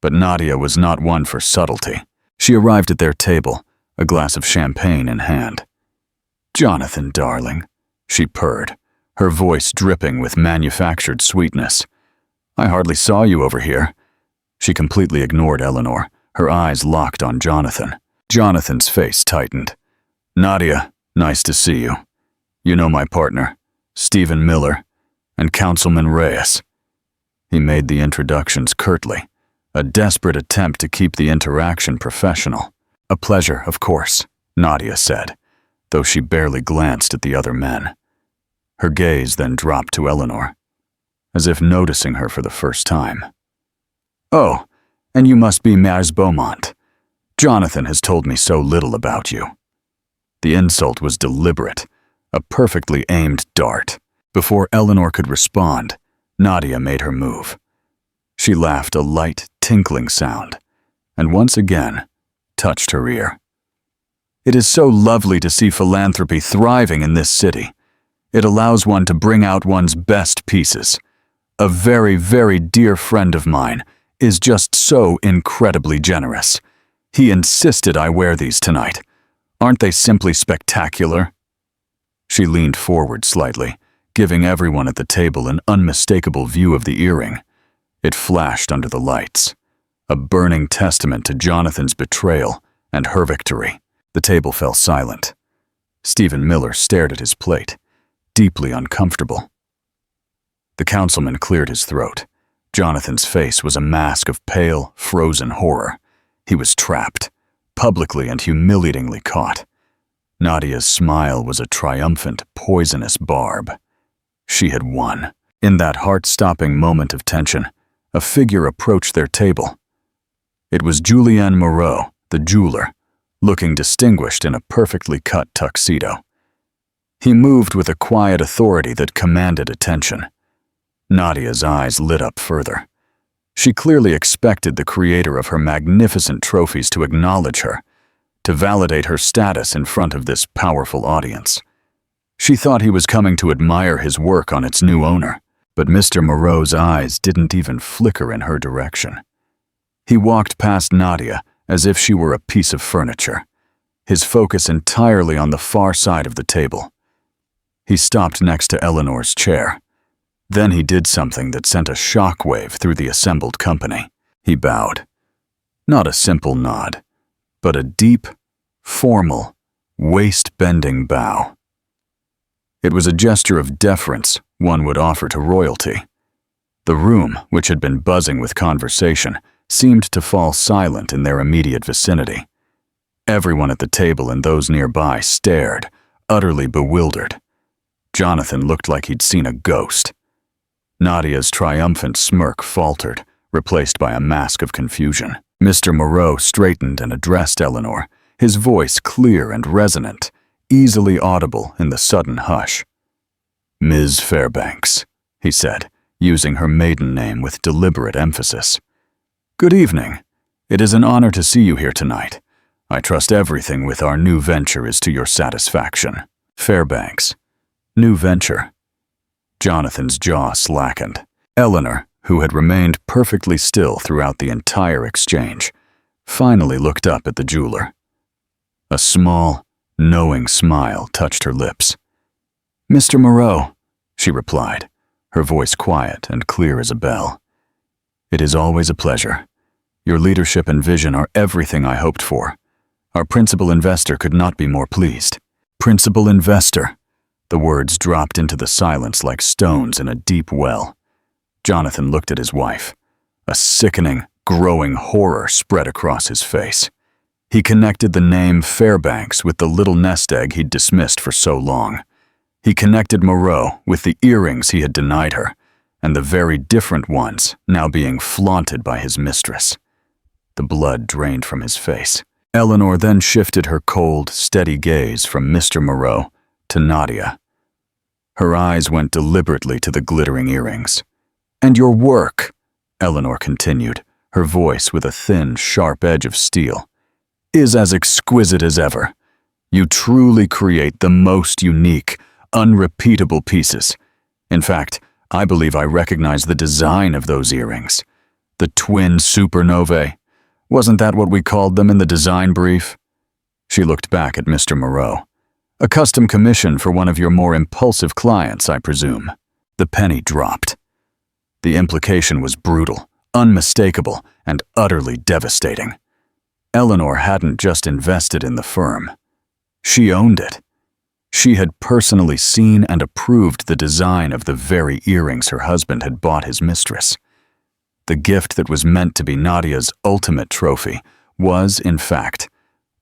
But Nadia was not one for subtlety. She arrived at their table, a glass of champagne in hand. "Jonathan, darling," she purred, her voice dripping with manufactured sweetness. "I hardly saw you over here." She completely ignored Eleanor, her eyes locked on Jonathan. Jonathan's face tightened. "Nadia, nice to see you. You know my partner, Stephen Miller, and Councilman Reyes." He made the introductions curtly, a desperate attempt to keep the interaction professional. "A pleasure, of course," Nadia said, though she barely glanced at the other men. Her gaze then dropped to Eleanor, as if noticing her for the first time. "Oh, and you must be Mars Beaumont. Jonathan has told me so little about you." The insult was deliberate, a perfectly aimed dart. Before Eleanor could respond, Nadia made her move. She laughed a light, tinkling sound, and once again touched her ear. "It is so lovely to see philanthropy thriving in this city. It allows one to bring out one's best pieces. A very, very dear friend of mine is just so incredibly generous. He insisted I wear these tonight. Aren't they simply spectacular?" She leaned forward slightly, giving everyone at the table an unmistakable view of the earring. It flashed under the lights, a burning testament to Jonathan's betrayal and her victory. The table fell silent. Stephen Miller stared at his plate, deeply uncomfortable. The councilman cleared his throat. Jonathan's face was a mask of pale, frozen horror. He was trapped, publicly and humiliatingly caught. Nadia's smile was a triumphant, poisonous barb. She had won. In that heart-stopping moment of tension, a figure approached their table. It was Julien Moreau, the jeweler, looking distinguished in a perfectly cut tuxedo. He moved with a quiet authority that commanded attention. Nadia's eyes lit up further. She clearly expected the creator of her magnificent trophies to acknowledge her, to validate her status in front of this powerful audience. She thought he was coming to admire his work on its new owner, but Mr. Moreau's eyes didn't even flicker in her direction. He walked past Nadia as if she were a piece of furniture, his focus entirely on the far side of the table. He stopped next to Eleanor's chair. Then he did something that sent a shockwave through the assembled company. He bowed. Not a simple nod, but a deep, formal, waist-bending bow. It was a gesture of deference one would offer to royalty. The room, which had been buzzing with conversation, seemed to fall silent in their immediate vicinity. Everyone at the table and those nearby stared, utterly bewildered. Jonathan looked like he'd seen a ghost. Nadia's triumphant smirk faltered, replaced by a mask of confusion. Mr. Moreau straightened and addressed Eleanor, his voice clear and resonant, easily audible in the sudden hush. "Ms. Fairbanks," he said, using her maiden name with deliberate emphasis. "Good evening. It is an honor to see you here tonight. I trust everything with our new venture is to your satisfaction. Fairbanks. New venture. Jonathan's jaw slackened. Eleanor, who had remained perfectly still throughout the entire exchange, finally looked up at the jeweler. A small, knowing smile touched her lips. "Mr. Moreau," she replied, her voice quiet and clear as a bell. "It is always a pleasure. Your leadership and vision are everything I hoped for. Our principal investor could not be more pleased." Principal investor. The words dropped into the silence like stones in a deep well. Jonathan looked at his wife. A sickening, growing horror spread across his face. He connected the name Fairbanks with the little nest egg he'd dismissed for so long. He connected Moreau with the earrings he had denied her, and the very different ones now being flaunted by his mistress. The blood drained from his face. Eleanor then shifted her cold, steady gaze from Mr. Moreau to Nadia. Her eyes went deliberately to the glittering earrings. "And your work," Eleanor continued, her voice with a thin, sharp edge of steel, "is as exquisite as ever. You truly create the most unique, unrepeatable pieces. In fact, I believe I recognize the design of those earrings. The twin supernovae. Wasn't that what we called them in the design brief?" She looked back at Mr. Moreau. "A custom commission for one of your more impulsive clients, I presume." The penny dropped. The implication was brutal, unmistakable, and utterly devastating. Eleanor hadn't just invested in the firm. She owned it. She had personally seen and approved the design of the very earrings her husband had bought his mistress. The gift that was meant to be Nadia's ultimate trophy was, in fact,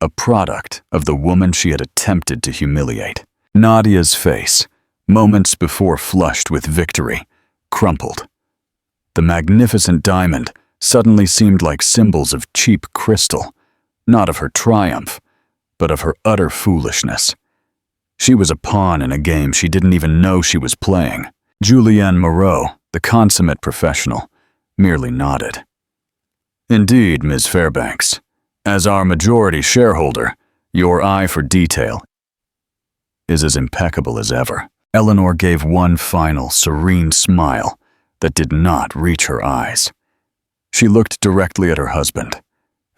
a product of the woman she had attempted to humiliate. Nadia's face, moments before flushed with victory, crumpled. The magnificent diamond suddenly seemed like symbols of cheap crystal, not of her triumph, but of her utter foolishness. She was a pawn in a game she didn't even know she was playing. Julienne Moreau, the consummate professional, merely nodded. "Indeed, Ms. Fairbanks. As our majority shareholder, your eye for detail is as impeccable as ever." Eleanor gave one final, serene smile that did not reach her eyes. She looked directly at her husband,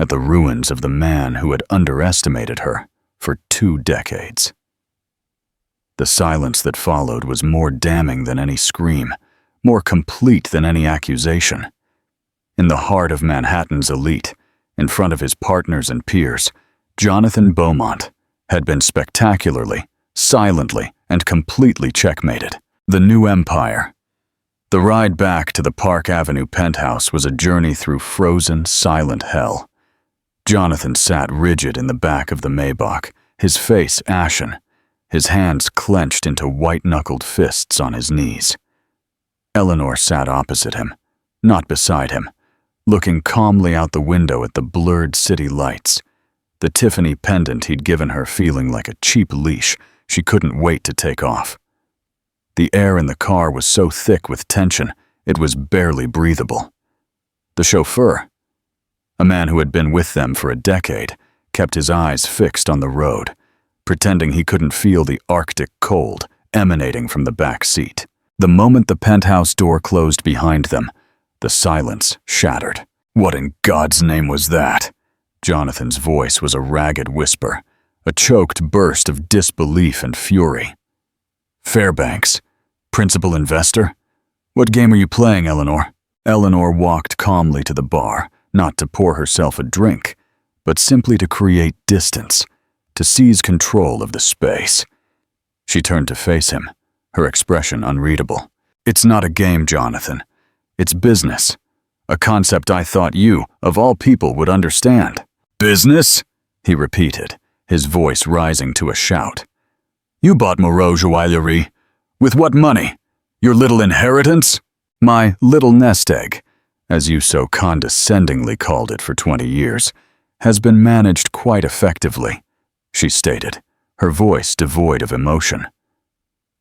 at the ruins of the man who had underestimated her for 2 decades. The silence that followed was more damning than any scream, more complete than any accusation. In the heart of Manhattan's elite, in front of his partners and peers, Jonathan Beaumont had been spectacularly, silently, and completely checkmated. The new empire. The ride back to the Park Avenue penthouse was a journey through frozen, silent hell. Jonathan sat rigid in the back of the Maybach, his face ashen, his hands clenched into white-knuckled fists on his knees. Eleanor sat opposite him, not beside him, looking calmly out the window at the blurred city lights, the Tiffany pendant he'd given her feeling like a cheap leash she couldn't wait to take off. The air in the car was so thick with tension, it was barely breathable. The chauffeur, a man who had been with them for a decade, kept his eyes fixed on the road, pretending he couldn't feel the Arctic cold emanating from the back seat. The moment the penthouse door closed behind them, the silence shattered. "What in God's name was that?" Jonathan's voice was a ragged whisper, a choked burst of disbelief and fury. "Fairbanks? Principal investor? What game are you playing, Eleanor?" Eleanor walked calmly to the bar, not to pour herself a drink, but simply to create distance, to seize control of the space. She turned to face him, her expression unreadable. "It's not a game, Jonathan. It's business. A concept I thought you, of all people, would understand." "Business?" he repeated, his voice rising to a shout. "You bought Moreau Joaillerie. With what money? Your little inheritance?" "My little nest egg, as you so condescendingly called it for 20 years, has been managed quite effectively," she stated, her voice devoid of emotion.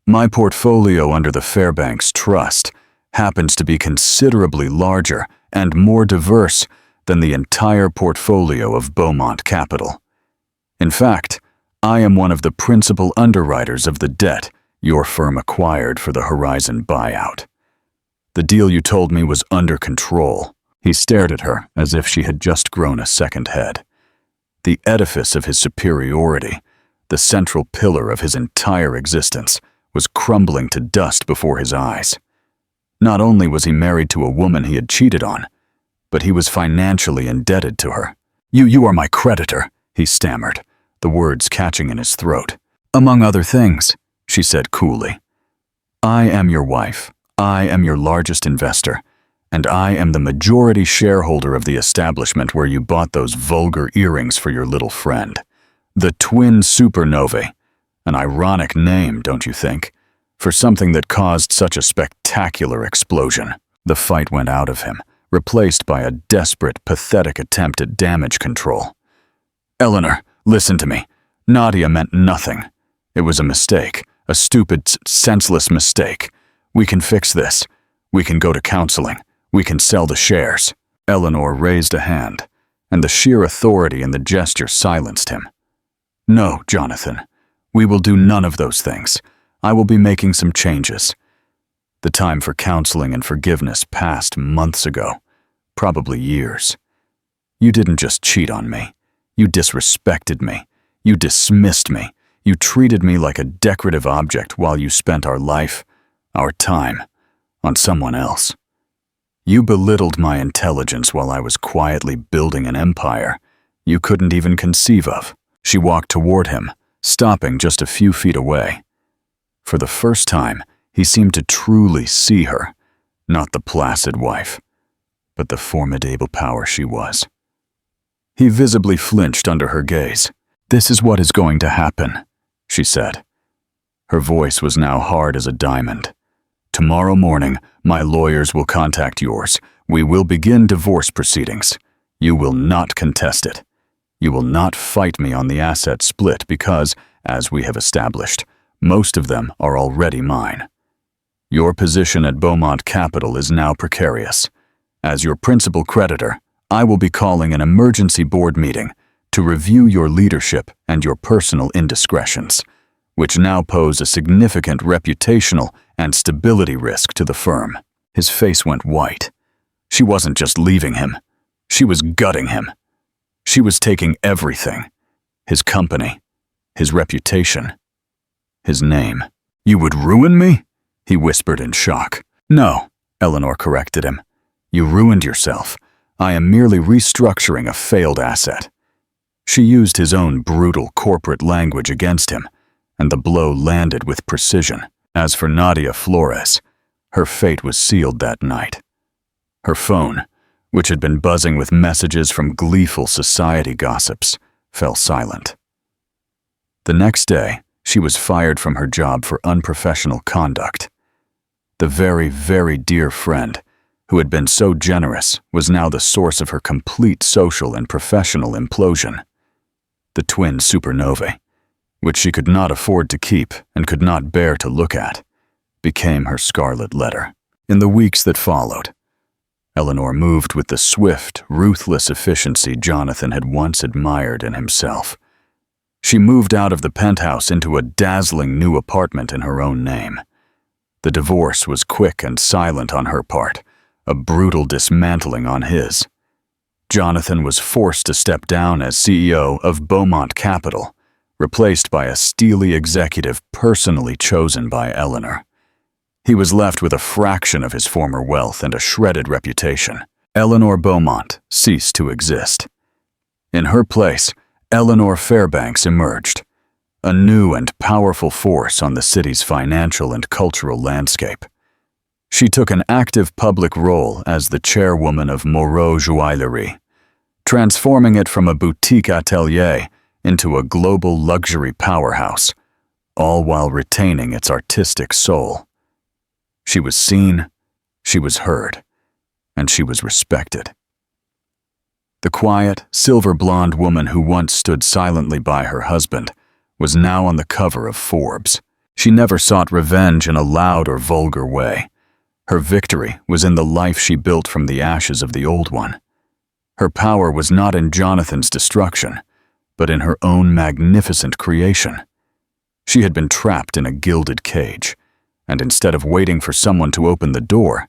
"My portfolio under the Fairbanks Trust happens to be considerably larger and more diverse than the entire portfolio of Beaumont Capital. In fact, I am one of the principal underwriters of the debt your firm acquired for the Horizon buyout. The deal you told me was under control." He stared at her as if she had just grown a second head. The edifice of his superiority, the central pillar of his entire existence, was crumbling to dust before his eyes. Not only was he married to a woman he had cheated on, but he was financially indebted to her. You are my creditor," he stammered, the words catching in his throat. "Among other things," she said coolly. "I am your wife, I am your largest investor, and I am the majority shareholder of the establishment where you bought those vulgar earrings for your little friend. The Twin Supernovae. An ironic name, don't you think, for something that caused such a spectacular explosion." The fight went out of him, replaced by a desperate, pathetic attempt at damage control. "Eleanor, listen to me. Nadia meant nothing. It was a mistake, a stupid, senseless mistake. We can fix this. We can go to counseling. We can sell the shares." Eleanor raised a hand, and the sheer authority in the gesture silenced him. "No, Jonathan. We will do none of those things. I will be making some changes. The time for counseling and forgiveness passed months ago, probably years. You didn't just cheat on me. You disrespected me. You dismissed me. You treated me like a decorative object while you spent our life, our time, on someone else. You belittled my intelligence while I was quietly building an empire you couldn't even conceive of." She walked toward him, stopping just a few feet away. For the first time, he seemed to truly see her, not the placid wife, but the formidable power she was. He visibly flinched under her gaze. "This is what is going to happen," she said. Her voice was now hard as a diamond. "Tomorrow morning, my lawyers will contact yours. We will begin divorce proceedings. You will not contest it. You will not fight me on the asset split because, as we have established, most of them are already mine. Your position at Beaumont Capital is now precarious. As your principal creditor, I will be calling an emergency board meeting to review your leadership and your personal indiscretions, which now pose a significant reputational and stability risk to the firm." His face went white. She wasn't just leaving him. She was gutting him. She was taking everything. His company, his reputation, his name. "You would ruin me?" he whispered in shock. "No," Eleanor corrected him. "You ruined yourself. I am merely restructuring a failed asset." She used his own brutal corporate language against him, and the blow landed with precision. As for Nadia Flores, her fate was sealed that night. Her phone, which had been buzzing with messages from gleeful society gossips, fell silent. The next day, she was fired from her job for unprofessional conduct. The very, very dear friend who had been so generous was now the source of her complete social and professional implosion. The Twin Supernovae, which she could not afford to keep and could not bear to look at, became her scarlet letter. In the weeks that followed, Eleanor moved with the swift, ruthless efficiency Jonathan had once admired in himself. She moved out of the penthouse into a dazzling new apartment in her own name. The divorce was quick and silent on her part, a brutal dismantling on his. Jonathan was forced to step down as CEO of Beaumont Capital, replaced by a steely executive personally chosen by Eleanor. He was left with a fraction of his former wealth and a shredded reputation. Eleanor Beaumont ceased to exist. In her place, Eleanor Fairbanks emerged, a new and powerful force on the city's financial and cultural landscape. She took an active public role as the chairwoman of Moreau Joaillerie, transforming it from a boutique atelier into a global luxury powerhouse, all while retaining its artistic soul. She was seen, she was heard, and she was respected. The quiet, silver-blonde woman who once stood silently by her husband was now on the cover of Forbes. She never sought revenge in a loud or vulgar way. Her victory was in the life she built from the ashes of the old one. Her power was not in Jonathan's destruction, but in her own magnificent creation. She had been trapped in a gilded cage, and instead of waiting for someone to open the door,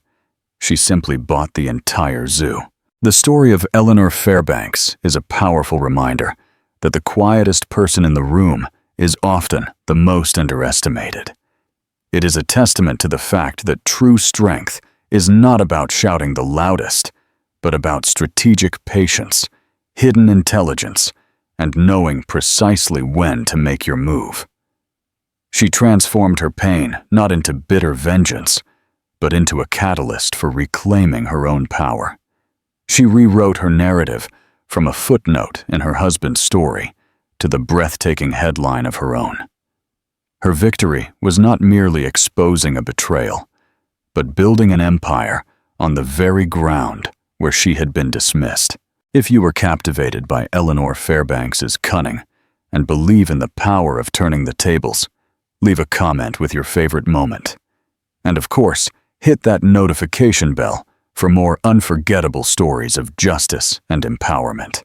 she simply bought the entire zoo. The story of Eleanor Fairbanks is a powerful reminder that the quietest person in the room is often the most underestimated. It is a testament to the fact that true strength is not about shouting the loudest, but about strategic patience, hidden intelligence, and knowing precisely when to make your move. She transformed her pain not into bitter vengeance, but into a catalyst for reclaiming her own power. She rewrote her narrative from a footnote in her husband's story to the breathtaking headline of her own. Her victory was not merely exposing a betrayal, but building an empire on the very ground where she had been dismissed. If you were captivated by Eleanor Fairbanks's cunning and believe in the power of turning the tables, leave a comment with your favorite moment. And of course, hit that notification bell for more unforgettable stories of justice and empowerment.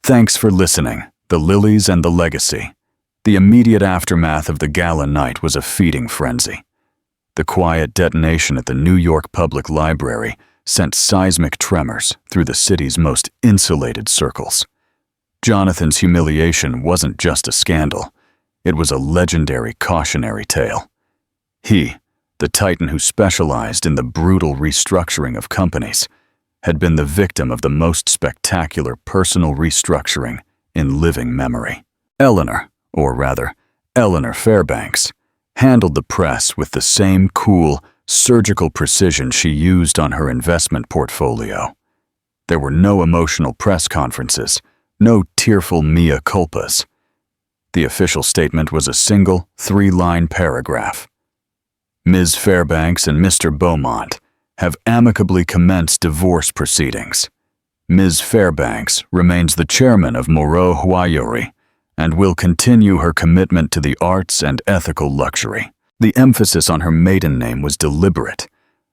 Thanks for listening. The Lilies and the Legacy. The immediate aftermath of the gala night was a feeding frenzy. The quiet detonation at the New York Public Library sent seismic tremors through the city's most insulated circles. Jonathan's humiliation wasn't just a scandal. It was a legendary cautionary tale. He, the titan who specialized in the brutal restructuring of companies, had been the victim of the most spectacular personal restructuring in living memory. Eleanor Fairbanks, handled the press with the same cool, surgical precision she used on her investment portfolio. There were no emotional press conferences, no tearful mea culpas. The official statement was a single, 3-line paragraph. Ms. Fairbanks and Mr. Beaumont have amicably commenced divorce proceedings. Ms. Fairbanks remains the chairman of Moreau Huayuri and will continue her commitment to the arts and ethical luxury. The emphasis on her maiden name was deliberate,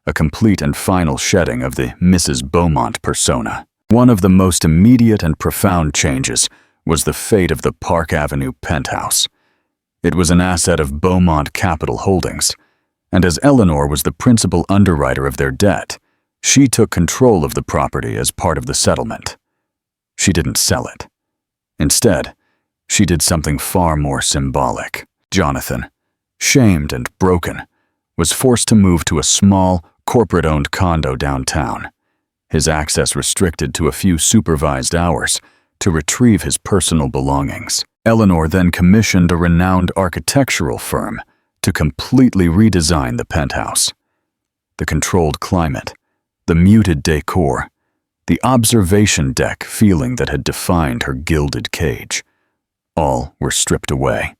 a complete and final shedding of the Mrs. Beaumont persona. One of the most immediate and profound changes was the fate of the Park Avenue penthouse. It was an asset of Beaumont Capital Holdings, and as Eleanor was the principal underwriter of their debt, she took control of the property as part of the settlement. She didn't sell it. Instead, she did something far more symbolic. Jonathan, shamed and broken, was forced to move to a small, corporate-owned condo downtown, his access restricted to a few supervised hours to retrieve his personal belongings. Eleanor then commissioned a renowned architectural firm to completely redesign the penthouse. The controlled climate, the muted decor, the observation deck feeling that had defined her gilded cage, all were stripped away.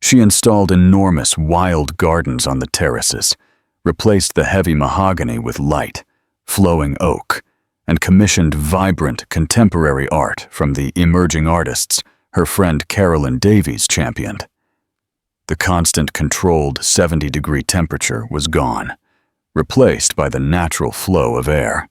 She installed enormous wild gardens on the terraces, replaced the heavy mahogany with light, flowing oak, and commissioned vibrant contemporary art from the emerging artists her friend Carolyn Davies championed. The constant controlled 70-degree temperature was gone, replaced by the natural flow of air.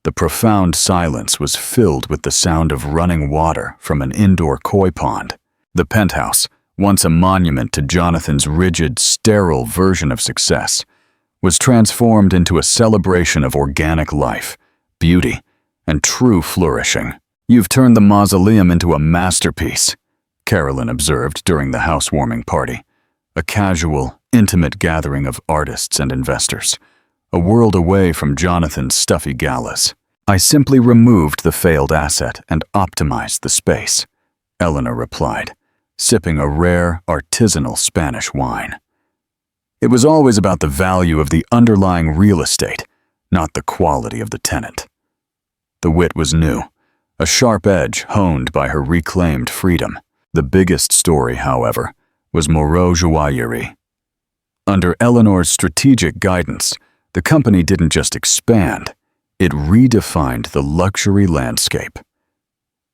The profound silence was filled with the sound of running water from an indoor koi pond. The penthouse, once a monument to Jonathan's rigid, sterile version of success, was transformed into a celebration of organic life, beauty, and true flourishing. "You've turned the mausoleum into a masterpiece," Carolyn observed during the housewarming party, a casual, intimate gathering of artists and investors, a world away from Jonathan's stuffy galas. "I simply removed the failed asset and optimized the space," Eleanor replied, sipping a rare, artisanal Spanish wine. "It was always about the value of the underlying real estate, not the quality of the tenant." The wit was new, a sharp edge honed by her reclaimed freedom. The biggest story, however, was Moreau Joaillerie. Under Eleanor's strategic guidance, the company didn't just expand, it redefined the luxury landscape.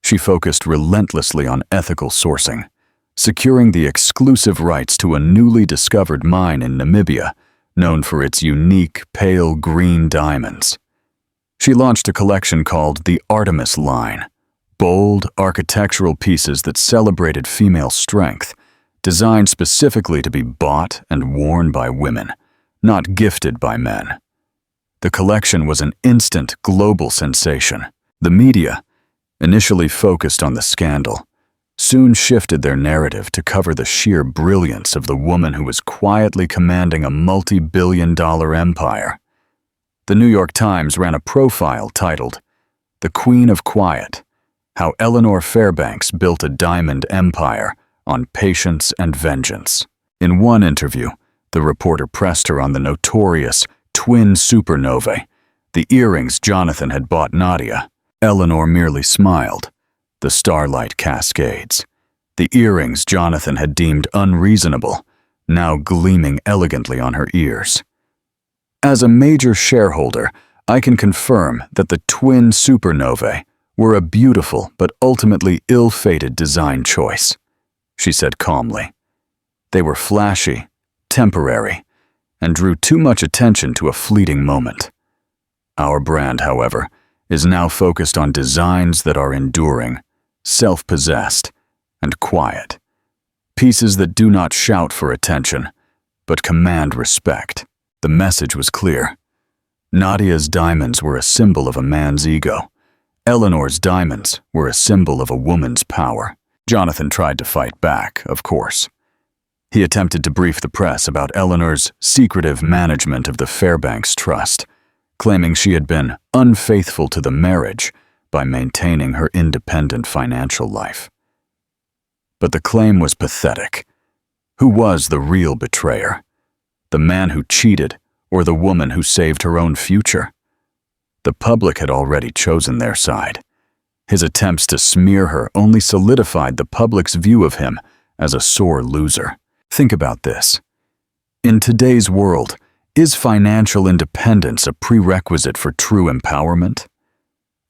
She focused relentlessly on ethical sourcing, securing the exclusive rights to a newly discovered mine in Namibia, known for its unique pale green diamonds. She launched a collection called the Artemis line, bold, architectural pieces that celebrated female strength, designed specifically to be bought and worn by women, not gifted by men. The collection was an instant global sensation. The media, initially focused on the scandal, soon shifted their narrative to cover the sheer brilliance of the woman who was quietly commanding a multi-billion-dollar empire. The New York Times ran a profile titled, "The Queen of Quiet: How Eleanor Fairbanks Built a Diamond Empire on Patience and Vengeance." In one interview, the reporter pressed her on the notorious twin supernovae, the earrings Jonathan had bought Nadia. Eleanor merely smiled. The starlight cascades, the earrings Jonathan had deemed unreasonable, now gleaming elegantly on her ears. As a major shareholder, I can confirm that the twin supernovae were a beautiful but ultimately ill-fated design choice, she said calmly. They were flashy, temporary, and drew too much attention to a fleeting moment. Our brand, however, is now focused on designs that are enduring, self-possessed, and quiet. Pieces that do not shout for attention, but command respect. The message was clear. Nadia's diamonds were a symbol of a man's ego. Eleanor's diamonds were a symbol of a woman's power. Jonathan tried to fight back, of course. He attempted to brief the press about Eleanor's secretive management of the Fairbanks Trust, claiming she had been unfaithful to the marriage by maintaining her independent financial life. But the claim was pathetic. Who was the real betrayer? The man who cheated, or the woman who saved her own future? The public had already chosen their side. His attempts to smear her only solidified the public's view of him as a sore loser. Think about this. In today's world, is financial independence a prerequisite for true empowerment?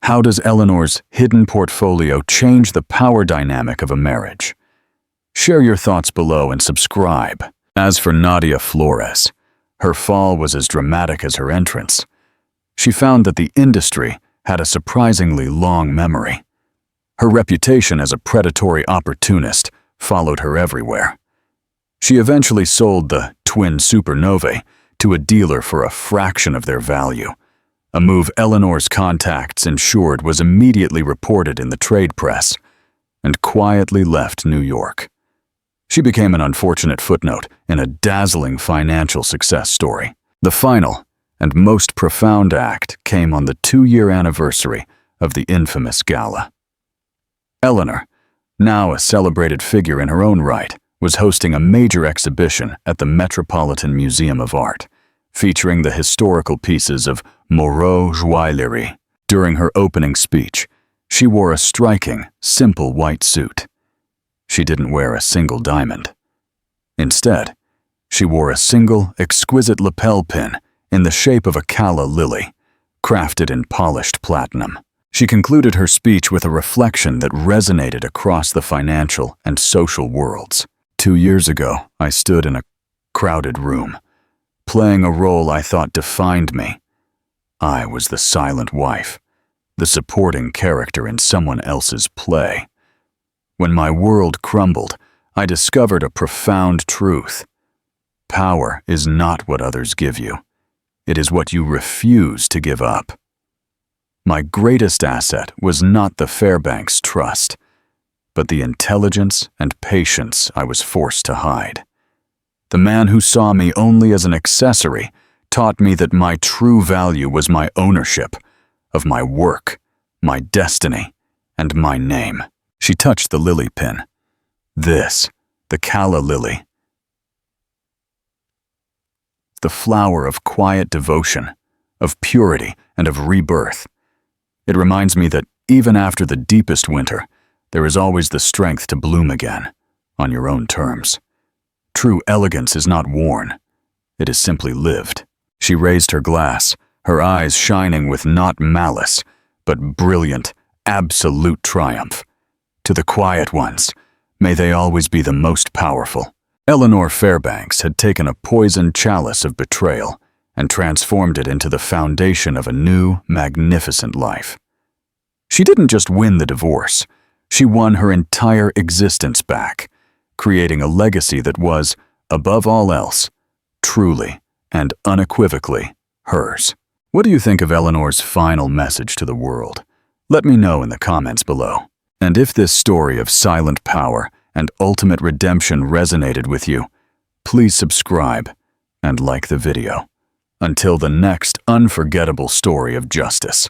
How does Eleanor's hidden portfolio change the power dynamic of a marriage? Share your thoughts below and subscribe. As for Nadia Flores, her fall was as dramatic as her entrance. She found that the industry had a surprisingly long memory. Her reputation as a predatory opportunist followed her everywhere. She eventually sold the twin supernovae to a dealer for a fraction of their value, a move Eleanor's contacts ensured was immediately reported in the trade press, and quietly left New York. She became an unfortunate footnote in a dazzling financial success story. The final and most profound act came on the 2-year anniversary of the infamous gala. Eleanor, now a celebrated figure in her own right, was hosting a major exhibition at the Metropolitan Museum of Art, featuring the historical pieces of Moreau joaillerie. During her opening speech, she wore a striking, simple white suit. She didn't wear a single diamond. Instead, she wore a single, exquisite lapel pin in the shape of a calla lily, crafted in polished platinum. She concluded her speech with a reflection that resonated across the financial and social worlds. 2 years ago, I stood in a crowded room, playing a role I thought defined me. I was the silent wife, the supporting character in someone else's play. When my world crumbled, I discovered a profound truth. Power is not what others give you. It is what you refuse to give up. My greatest asset was not the Fairbanks Trust, but the intelligence and patience I was forced to hide. The man who saw me only as an accessory taught me that my true value was my ownership of my work, my destiny, and my name. She touched the lily pin. This, the calla lily, the flower of quiet devotion, of purity, and of rebirth. It reminds me that even after the deepest winter, there is always the strength to bloom again, on your own terms. True elegance is not worn. It is simply lived. She raised her glass, her eyes shining with not malice, but brilliant, absolute triumph. To the quiet ones, may they always be the most powerful. Eleanor Fairbanks had taken a poisoned chalice of betrayal and transformed it into the foundation of a new, magnificent life. She didn't just win the divorce, she won her entire existence back, creating a legacy that was, above all else, truly and unequivocally hers. What do you think of Eleanor's final message to the world? Let me know in the comments below. And if this story of silent power and ultimate redemption resonated with you, please subscribe and like the video. Until the next unforgettable story of justice.